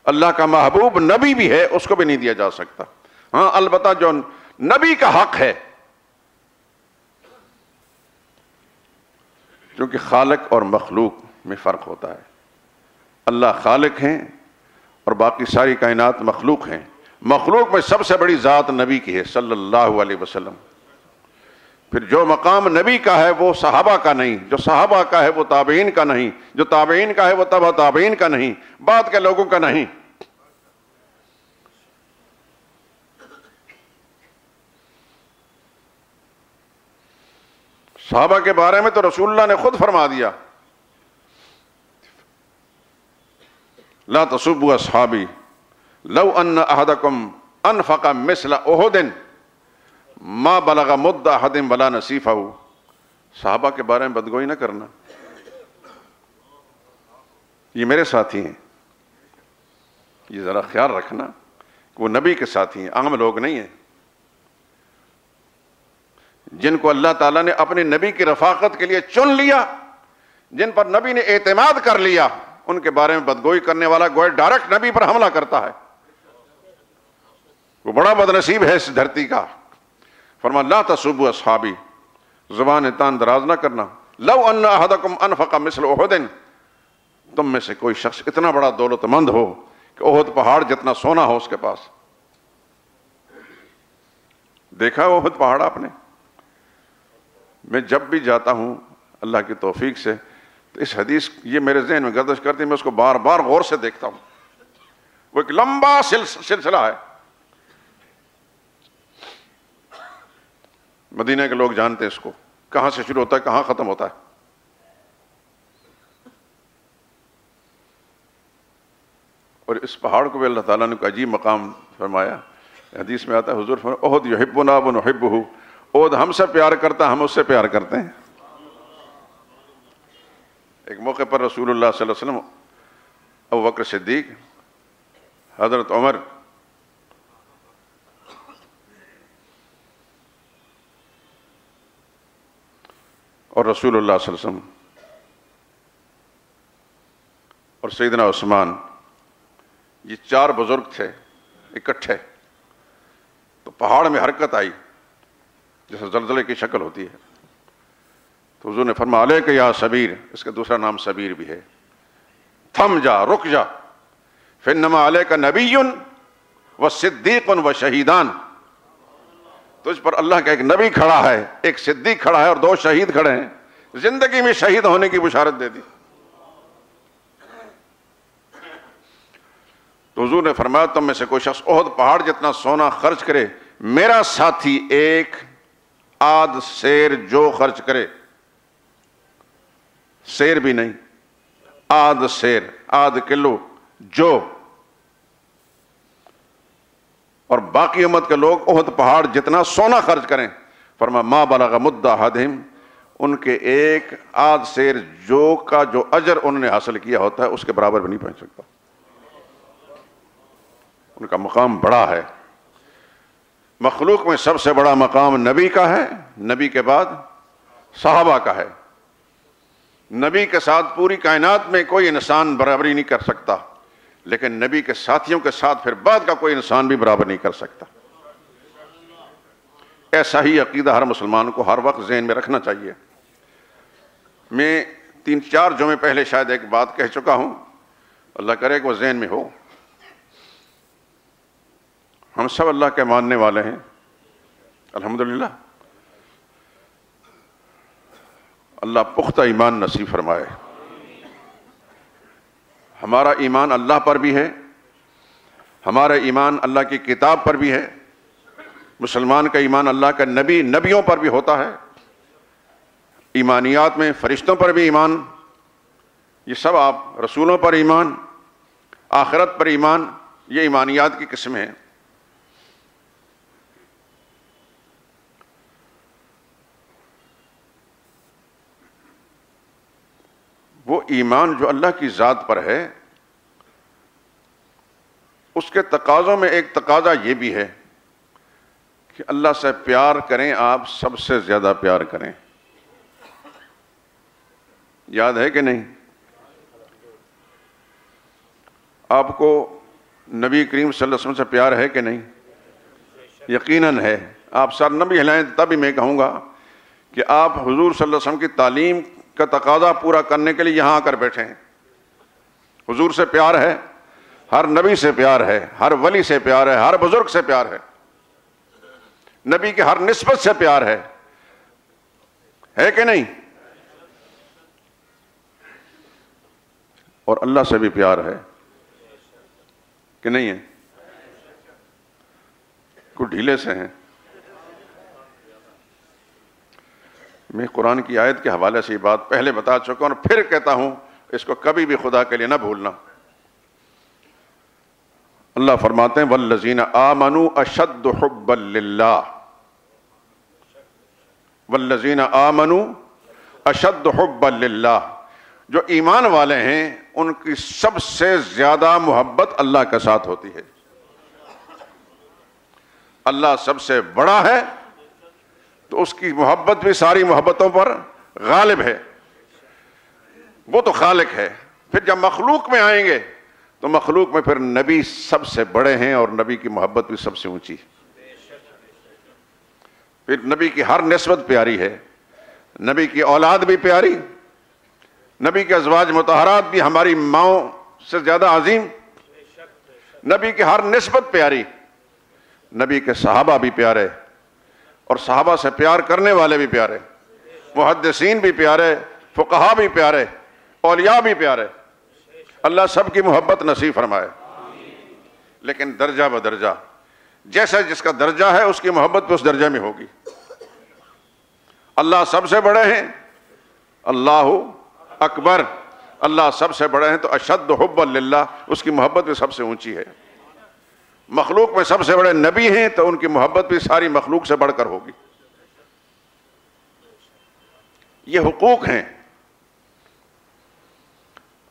اللہ کا محبوب نبی بھی ہے اس کو بھی نہیں دیا جا سکتا۔ ہاں البتہ جو نبی کا حق ہے، کیونکہ خالق اور مخلوق میں فرق ہوتا ہے۔ اللہ خالق ہیں اور باقی ساری کائنات مخلوق ہیں۔ مخلوق میں سب سے بڑی ذات نبی کی ہے صلی اللہ علیہ وسلم۔ پھر جو مقام نبی کا ہے وہ صحابہ کا نہیں، جو صحابہ کا ہے وہ تابعین کا نہیں، جو تابعین کا ہے وہ تبع تابعین کا نہیں، بعد کے لوگوں کا نہیں۔ صحابہ کے بارے میں تو رسول اللہ نے خود فرما دیا، لا تسبوا اصحابی لو ان احدکم انفق مثل احد ما بلغ مد احد ولا نصیفہ۔ صحابہ کے بارے میں بدگوئی نہ کرنا، یہ میرے ساتھی ہیں، یہ ذرا خیال رکھنا کہ وہ نبی کے ساتھی ہیں، عام لوگ نہیں ہیں، جن کو اللہ تعالیٰ نے اپنے نبی کی رفاقت کے لیے چن لیا، جن پر نبی نے اعتماد کر لیا، ان کے بارے میں بدگوئی کرنے والا گویا ڈائریکٹ نبی پر حملہ کرتا ہے، وہ بڑا بدنصیب ہے اس دھرتی کا۔ فرمایا لا تسبوا اصحابی، زبان تان دراز نہ کرنا، لو ان احدکم انفق مثل احد، تم میں سے کوئی شخص اتنا بڑا دولت مند ہو کہ احد پہاڑ جتنا سونا ہو اس کے پاس۔ دیکھا احد پہاڑ آپ نے؟ میں جب بھی جاتا ہوں اللہ کی توفیق سے تو اس حدیث یہ میرے ذہن میں گردش کرتی ہے، میں اس کو بار بار غور سے دیکھتا ہوں، وہ ایک لمبا سلسلہ ہے، مدینہ کے لوگ جانتے ہیں اس کو، کہاں سے شروع ہوتا ہے کہاں ختم ہوتا ہے۔ اور اس پہاڑ کو بھی اللہ تعالیٰ نے کوئی عجیب مقام فرمایا، حدیث میں آتا ہے حضور فرمایا احد یحبنا ونحبہ، احد ہم سے پیار کرتا ہم اس سے پیار کرتے ہیں۔ ایک موقع پر رسول اللہ صلی اللہ علیہ وسلم، ابو بکر صدیق، حضرت عمر، اور رسول اللہ صلی اللہ علیہ وسلم اور سیدنا عثمان، یہ چار بزرگ تھے اکٹھے، تو پہاڑ میں حرکت آئی جیسے زلزلے کی شکل ہوتی ہے، تو حضور نے فرمایا علیک یا سبیر، اس کا دوسرا نام سبیر بھی ہے، تھم جا، رک جا، فانما علیک نبی و صدیق و شہیدان، تجھ پر اللہ کا ایک نبی کھڑا ہے، ایک صدیق کھڑا ہے اور دو شہید کھڑے ہیں، زندگی میں شہید ہونے کی بشارت دے دی۔ تو حضور نے فرمایا تم میں سے کوئی شخص احد پہاڑ جتنا سونا خرچ کرے، میرا ساتھی ایک آدھ سیر جو خرچ کرے، سیر بھی نہیں، آدھ سیر، آدھ کلو جو، اور باقی امت کے لوگ احد پہاڑ جتنا سونا خرچ کریں، فرمایا ما بلغ مد احدہم، ان کے ایک آدھ سیر جو کا جو اجر انہوں نے حاصل کیا ہوتا ہے اس کے برابر بھی نہیں پہنچ سکتا۔ ان کا مقام بڑا ہے، مخلوق میں سب سے بڑا مقام نبی کا ہے، نبی کے بعد صحابہ کا ہے، نبی کے ساتھ پوری کائنات میں کوئی انسان برابری نہیں کر سکتا، لیکن نبی کے ساتھیوں کے ساتھ پھر بعد کا کوئی انسان بھی برابر نہیں کر سکتا۔ ایسا ہی عقیدہ ہر مسلمان کو ہر وقت ذہن میں رکھنا چاہیے۔ میں 3-4 جمعے پہلے شاید ایک بات کہہ چکا ہوں، اللہ کرے کہ وہ ذہن میں ہو۔ ہم سب اللہ کے ماننے والے ہیں الحمدللہ، اللہ پختہ ایمان نصیب فرمائے۔ ہمارا ایمان اللہ پر بھی ہے، ہمارا ایمان اللہ کی کتاب پر بھی ہے، مسلمان کا ایمان اللہ کا نبیوں پر بھی ہوتا ہے، ایمانیات میں فرشتوں پر بھی ایمان، یہ سب آپ رسولوں پر ایمان، آخرت پر ایمان، یہ ایمانیات کی قسم ہیں۔ وہ ایمان جو اللہ کی ذات پر ہے، اس کے تقاضوں میں ایک تقاضا یہ بھی ہے کہ اللہ سے پیار کریں، آپ سب سے زیادہ پیار کریں۔ یاد ہے کہ نہیں؟ آپ کو نبی کریم صلی اللہ علیہ وسلم سے پیار ہے کہ نہیں؟ یقیناً ہے۔ آپ سر نہ بھی ہلائیں تب بھی میں کہوں گا کہ آپ حضور صلی اللہ علیہ وسلم کی تعلیم کا تقاضا پورا کرنے کے لیے یہاں آ کر بیٹھے ہیں۔ حضور سے پیار ہے، ہر نبی سے پیار ہے، ہر ولی سے پیار ہے، ہر بزرگ سے پیار ہے، نبی کے ہر نسبت سے پیار ہے کہ نہیں؟ اور اللہ سے بھی پیار ہے کہ نہیں ہے؟ کوئی ڈھیلے سے ہیں؟ میں قرآن کی آیت کے حوالے سے یہ بات پہلے بتا چکا ہوں اور پھر کہتا ہوں، اس کو کبھی بھی خدا کے لیے نہ بھولنا۔ اللہ فرماتے ہیں والذین آمنوا اشد حبا للہ، والذین آمنوا اشد حبا للہ، جو ایمان والے ہیں ان کی سب سے زیادہ محبت اللہ کے ساتھ ہوتی ہے. اللہ سب سے بڑا ہے تو اس کی محبت بھی ساری محبتوں پر غالب ہے. وہ تو خالق ہے. پھر جب مخلوق میں آئیں گے تو مخلوق میں پھر نبی سب سے بڑے ہیں اور نبی کی محبت بھی سب سے اونچی. پھر نبی کی ہر نسبت پیاری ہے. نبی کی اولاد بھی پیاری, نبی کے ازواج مطہرات بھی ہماری ماؤں سے زیادہ عظیم, نبی کی ہر نسبت پیاری, نبی کے صحابہ بھی پیارے اور صحابہ سے پیار کرنے والے بھی پیارے, محدثین بھی پیارے, فقہا بھی پیارے, اولیاء بھی پیارے. اللہ سب کی محبت نصیب فرمائے. لیکن درجہ بدرجہ, جیسا جس کا درجہ ہے اس کی محبت بھی اس درجہ میں ہوگی. اللہ سب سے بڑے ہیں, اللہ اکبر, اللہ سب سے بڑے ہیں تو اشد حبا للہ, اس کی محبت بھی سب سے اونچی ہے. مخلوق میں سب سے بڑے نبی ہیں تو ان کی محبت بھی ساری مخلوق سے بڑھ کر ہوگی. یہ حقوق ہیں.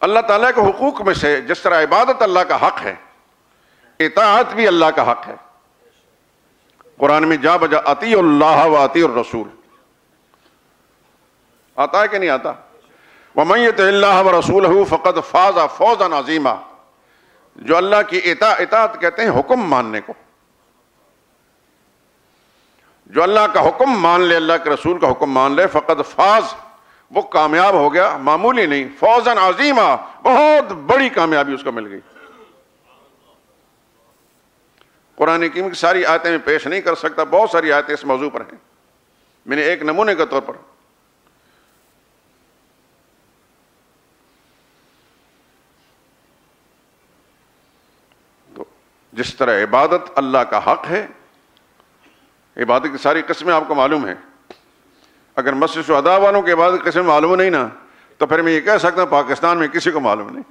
اللہ تعالیٰ کے حقوق میں سے جس طرح عبادت اللہ کا حق ہے, اطاعت بھی اللہ کا حق ہے. قرآن میں جا بجا اطیعوا اللہ و اطیعوا الرسول, آتا ہے کہ نہیں آتا؟ وَمَن يُطِعِ اللَّهَ وَرَسُولَهُ فَقَدْ فَازَ فَوْزًا عَظِيمًا. جو اللہ کی اطاعت کہتے ہیں حکم ماننے کو, جو اللہ کا حکم مان لے, اللہ کے رسول کا حکم مان لے, فقد فاز, وہ کامیاب ہو گیا, معمولی نہیں, فوزاً عظیما, بہت بڑی کامیابی اس کو مل گئی. قرآن کریم کی ساری آیتیں میں پیش نہیں کر سکتا, بہت ساری آیتیں اس موضوع پر ہیں. میں نے ایک نمونے کے طور پر تو جس طرح عبادت اللہ کا حق ہے, عبادت کی ساری قسمیں آپ کو معلوم ہیں. اگر مسجد شہداء والوں کی عبادت قسم معلوم نہیں نا, تو پھر میں یہ کہہ سکتا ہوں پاکستان میں کسی کو معلوم نہیں.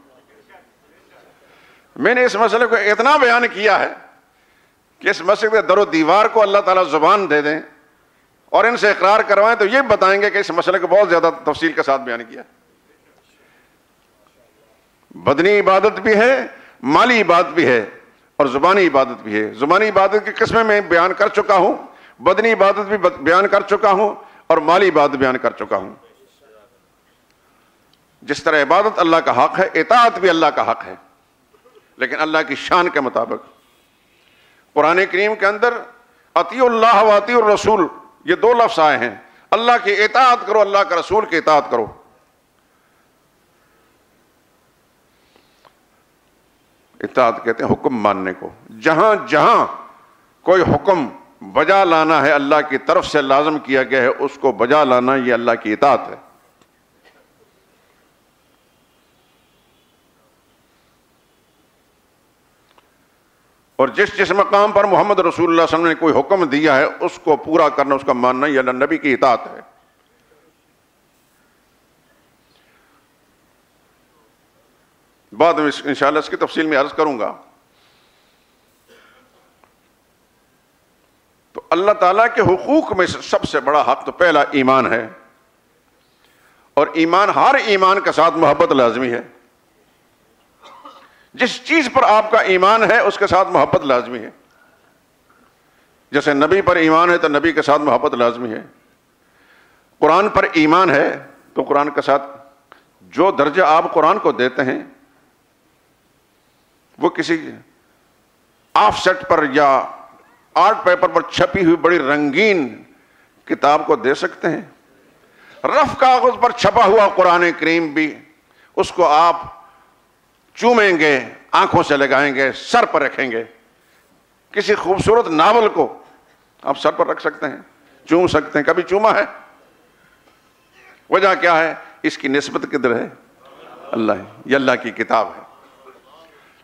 میں نے اس مسئلے کو اتنا بیان کیا ہے کہ اس مسجد کے در و دیوار کو اللہ تعالیٰ زبان دے دیں اور ان سے اقرار کروائیں تو یہ بتائیں گے کہ اس مسئلے کو بہت زیادہ تفصیل کے ساتھ بیان کیا. بدنی عبادت بھی ہے, مالی عبادت بھی ہے, اور زبانی عبادت بھی ہے. زبانی عبادت کی قسمیں میں بیان کر چکا ہوں, بدنی عبادت بھی بیان کر چکا ہوں, اور مالی عبادت بیان کر چکا ہوں. جس طرح عبادت اللہ کا حق ہے, اطاعت بھی اللہ کا حق ہے, لیکن اللہ کی شان کے مطابق. قرآن کریم کے اندر اطیعوا اللہ و اطیعوا الرسول یہ دو لفظ آئے ہیں. اللہ کی اطاعت کرو, اللہ کے رسول کی اطاعت کرو. اطاعت کہتے ہیں حکم ماننے کو. جہاں جہاں کوئی حکم بجا لانا ہے اللہ کی طرف سے لازم کیا گیا ہے, اس کو بجا لانا یہ اللہ کی اطاعت ہے. اور جس مقام پر محمد رسول اللہ صلی اللہ علیہ وسلم نے کوئی حکم دیا ہے اس کو پورا کرنا, اس کا ماننا یہ اللہ نبی کی اطاعت ہے. بعد میں انشاءاللہ اس کی تفصیل میں عرض کروں گا. تو اللہ تعالیٰ کے حقوق میں سب سے بڑا حق تو پہلا ایمان ہے, اور ایمان, ہر ایمان کے ساتھ محبت لازمی ہے. جس چیز پر آپ کا ایمان ہے اس کے ساتھ محبت لازمی ہے. جیسے نبی پر ایمان ہے تو نبی کے ساتھ محبت لازمی ہے. قرآن پر ایمان ہے تو قرآن کے ساتھ جو درجہ آپ قرآن کو دیتے ہیں وہ کسی آف سیٹ پر یا آرٹ پیپر پر چھپی ہوئی بڑی رنگین کتاب کو دے سکتے ہیں. رف کاغذ پر چھپا ہوا قرآن کریم بھی, اس کو آپ چومیں گے, آنکھوں سے لگائیں گے, سر پر رکھیں گے. کسی خوبصورت ناول کو آپ سر پر رکھ سکتے ہیں, چوم سکتے ہیں. کبھی چوما ہے؟ وجہ کیا ہے؟ اس کی نسبت کدھر ہے؟ اللہ ہے, یہ اللہ کی کتاب ہے.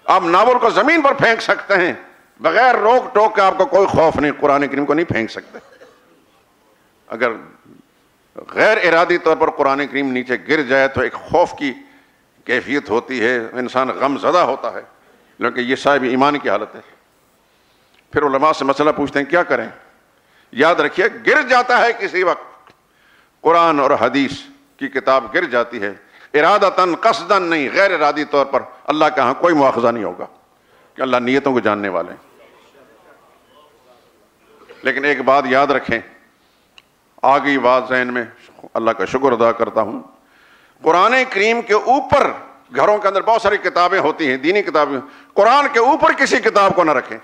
آپ ناول کو زمین پر پھینک سکتے ہیں بغیر روک ٹوک کے, آپ کو کوئی خوف نہیں. قرآن کریم کو نہیں پھینک سکتے. اگر غیر ارادی طور پر قرآن کریم نیچے گر جائے تو ایک خوف کی کیفیت ہوتی ہے, انسان غم زدہ ہوتا ہے, لیکن یہ صاحب ایمان کی حالت ہے. پھر علماء سے مسئلہ پوچھتے ہیں کیا کریں؟ یاد رکھیے گر جاتا ہے کسی وقت, قرآن اور حدیث کی کتاب گر جاتی ہے, ارادتاً قصداً نہیں، غیر ارادی طور پر اللہ کے ہاں کوئی مواخذہ نہیں ہوگا، کہ اللہ نیتوں کو جاننے والے ہیں۔ لیکن ایک بات یاد رکھیں، آ گئی بات ذہن میں، اللہ کا شکر ادا کرتا ہوں، قرآن کریم کے اوپر گھروں کے اندر بہت ساری کتابیں ہوتی ہیں، دینی کتابیں، قرآن کے اوپر کسی کتاب کو نہ رکھیں۔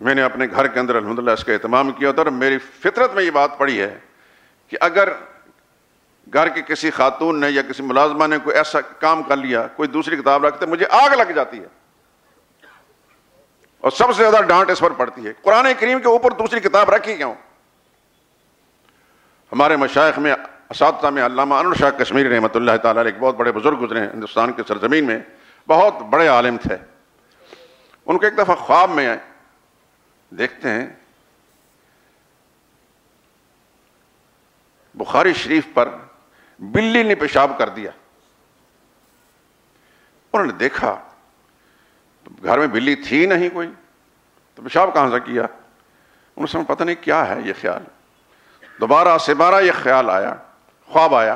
میں نے اپنے گھر کے اندر الحمدللہ اس کا اہتمام کیا تھا، اور میری فطرت میں یہ بات پڑی ہے کہ اگر گھر کی کسی خاتون نے یا کسی ملازمہ نے کوئی ایسا کام کر لیا، کوئی دوسری کتاب رکھتے، مجھے آگ لگ جاتی ہے، اور سب سے زیادہ ڈانٹ اس پر پڑتی ہے، قرآن کریم کے اوپر دوسری کتاب رکھی کیوں؟ ہمارے مشائخ میں، اساتذہ میں علامہ انور شاہ کشمیری رحمۃ اللہ تعالی علیہ، ایک بہت بڑے بزرگ گزرے ہیں ہندوستان کے سرزمین میں، بہت بڑے عالم تھے۔ ان کو ایک دفعہ خواب میں آئے، دیکھتے ہیں بخاری شریف پر بلی نے پیشاب کر دیا۔ انہوں نے دیکھا گھر میں بلی تھی نہیں کوئی، تو پیشاب کہاں سے کیا؟ انہوں نے سمجھ پتہ نہیں کیا ہے یہ خیال، دوبارہ یہ خیال آیا، خواب آیا،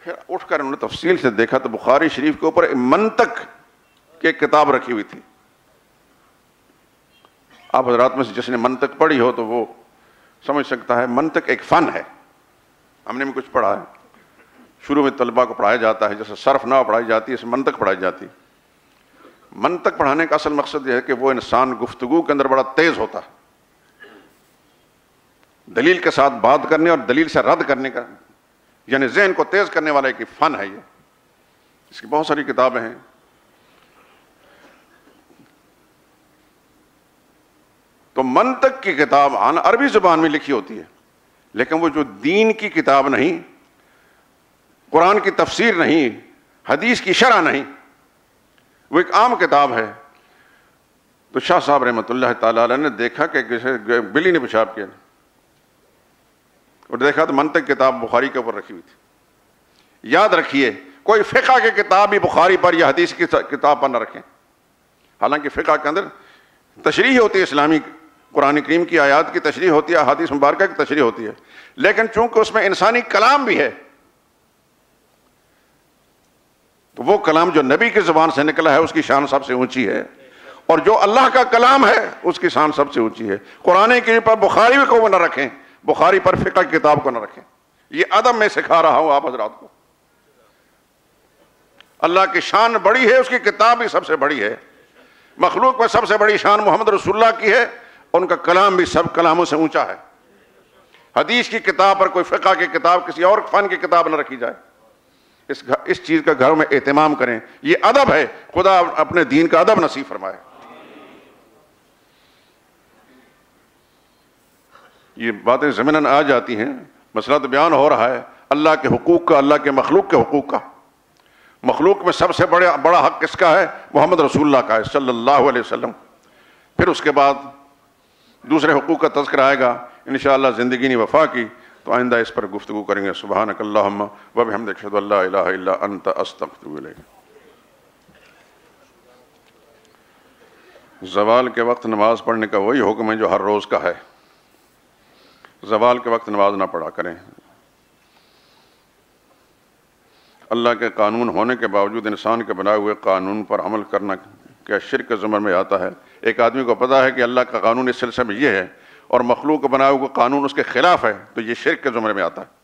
پھر اٹھ کر انہوں نے تفصیل سے دیکھا تو بخاری شریف کے اوپر منطق کی کتاب رکھی ہوئی تھی۔ آپ حضرات میں سے جس نے منطق پڑھی ہو تو وہ سمجھ سکتا ہے، منطق ایک فن ہے، ہم نے بھی کچھ پڑھا ہے، شروع میں طلباء کو پڑھایا جاتا ہے، جیسے صرف نحو پڑھائی جاتی ہے، اس منطق پڑھائی جاتی ہے۔ منطق پڑھانے کا اصل مقصد یہ ہے کہ وہ انسان گفتگو کے اندر بڑا تیز ہوتا ہے، دلیل کے ساتھ بات کرنے اور دلیل سے رد کرنے کا، یعنی ذہن کو تیز کرنے والا ایک فن ہے یہ۔ اس کی بہت ساری کتابیں ہیں۔ تو منطق کی کتاب عربی زبان میں لکھی ہوتی ہے، لیکن وہ جو دین کی کتاب نہیں، قرآن کی تفسیر نہیں، حدیث کی شرح نہیں، وہ ایک عام کتاب ہے۔ تو شاہ صاحب رحمۃ اللہ تعالی علیہ نے دیکھا کہ بلی نے پیشاب کیا، اور دیکھا تو منطق کتاب بخاری کے اوپر رکھی ہوئی تھی۔ یاد رکھیے، کوئی فقہ کی کتاب بھی بخاری پر یا حدیث کی کتاب پر نہ رکھیں۔ حالانکہ فقہ کے اندر تشریح ہوتی ہے، اسلامی قرآن کریم کی آیات کی تشریح ہوتی ہے، احادیث مبارکہ کی تشریح ہوتی ہے، لیکن چونکہ اس میں انسانی کلام بھی ہے، تو وہ کلام جو نبی کی زبان سے نکلا ہے اس کی شان سب سے اونچی ہے، اور جو اللہ کا کلام ہے اس کی شان سب سے اونچی ہے۔ قرآن کریم پر بخاری کو نہ رکھیں، بخاری پر فقہ کی کتاب کو نہ رکھیں۔ یہ ادب میں سکھا رہا ہوں آپ حضرات کو۔ اللہ کی شان بڑی ہے، اس کی کتاب بھی سب سے بڑی ہے۔ مخلوق میں سب سے بڑی شان محمد رسول اللہ کی ہے، ان کا کلام بھی سب کلاموں سے اونچا ہے۔ حدیث کی کتاب پر کوئی فقہ کی کتاب، کسی اور فن کی کتاب نہ رکھی جائے۔ اس چیز کا گھروں میں اہتمام کریں، یہ ادب ہے، خدا اپنے دین کا ادب نصیب فرمائے۔ یہ باتیں ضمناً آ جاتی ہیں، مسئلہ تو بیان ہو رہا ہے اللہ کے حقوق کا، اللہ کے مخلوق کے حقوق کا۔ مخلوق میں سب سے بڑا حق کس کا ہے؟ محمد رسول اللہ کا ہے صلی اللہ علیہ وسلم۔ پھر اس کے بعد دوسرے حقوق کا تذکرہ آئے گا انشاءاللہ زندگی نی وفا کی، تو آئندہ اس پر گفتگو کریں گے۔ سبحانک اللہم و بحمدک، اشہد ان لا الہ الا انت، استغفرک الیک۔ زوال کے وقت نماز پڑھنے کا وہی حکم ہے جو ہر روز کا ہے۔ زوال کے وقت نماز نہ پڑھا کریں۔ اللہ کے قانون ہونے کے باوجود انسان کے بنائے ہوئے قانون پر عمل کرنا کیا شرک کے زمرے میں آتا ہے؟ ایک آدمی کو پتا ہے کہ اللہ کا قانون اس سلسلے میں یہ ہے، اور مخلوق کا بنایا ہوا قانون اس کے خلاف ہے، تو یہ شرک کے زمرے میں آتا ہے۔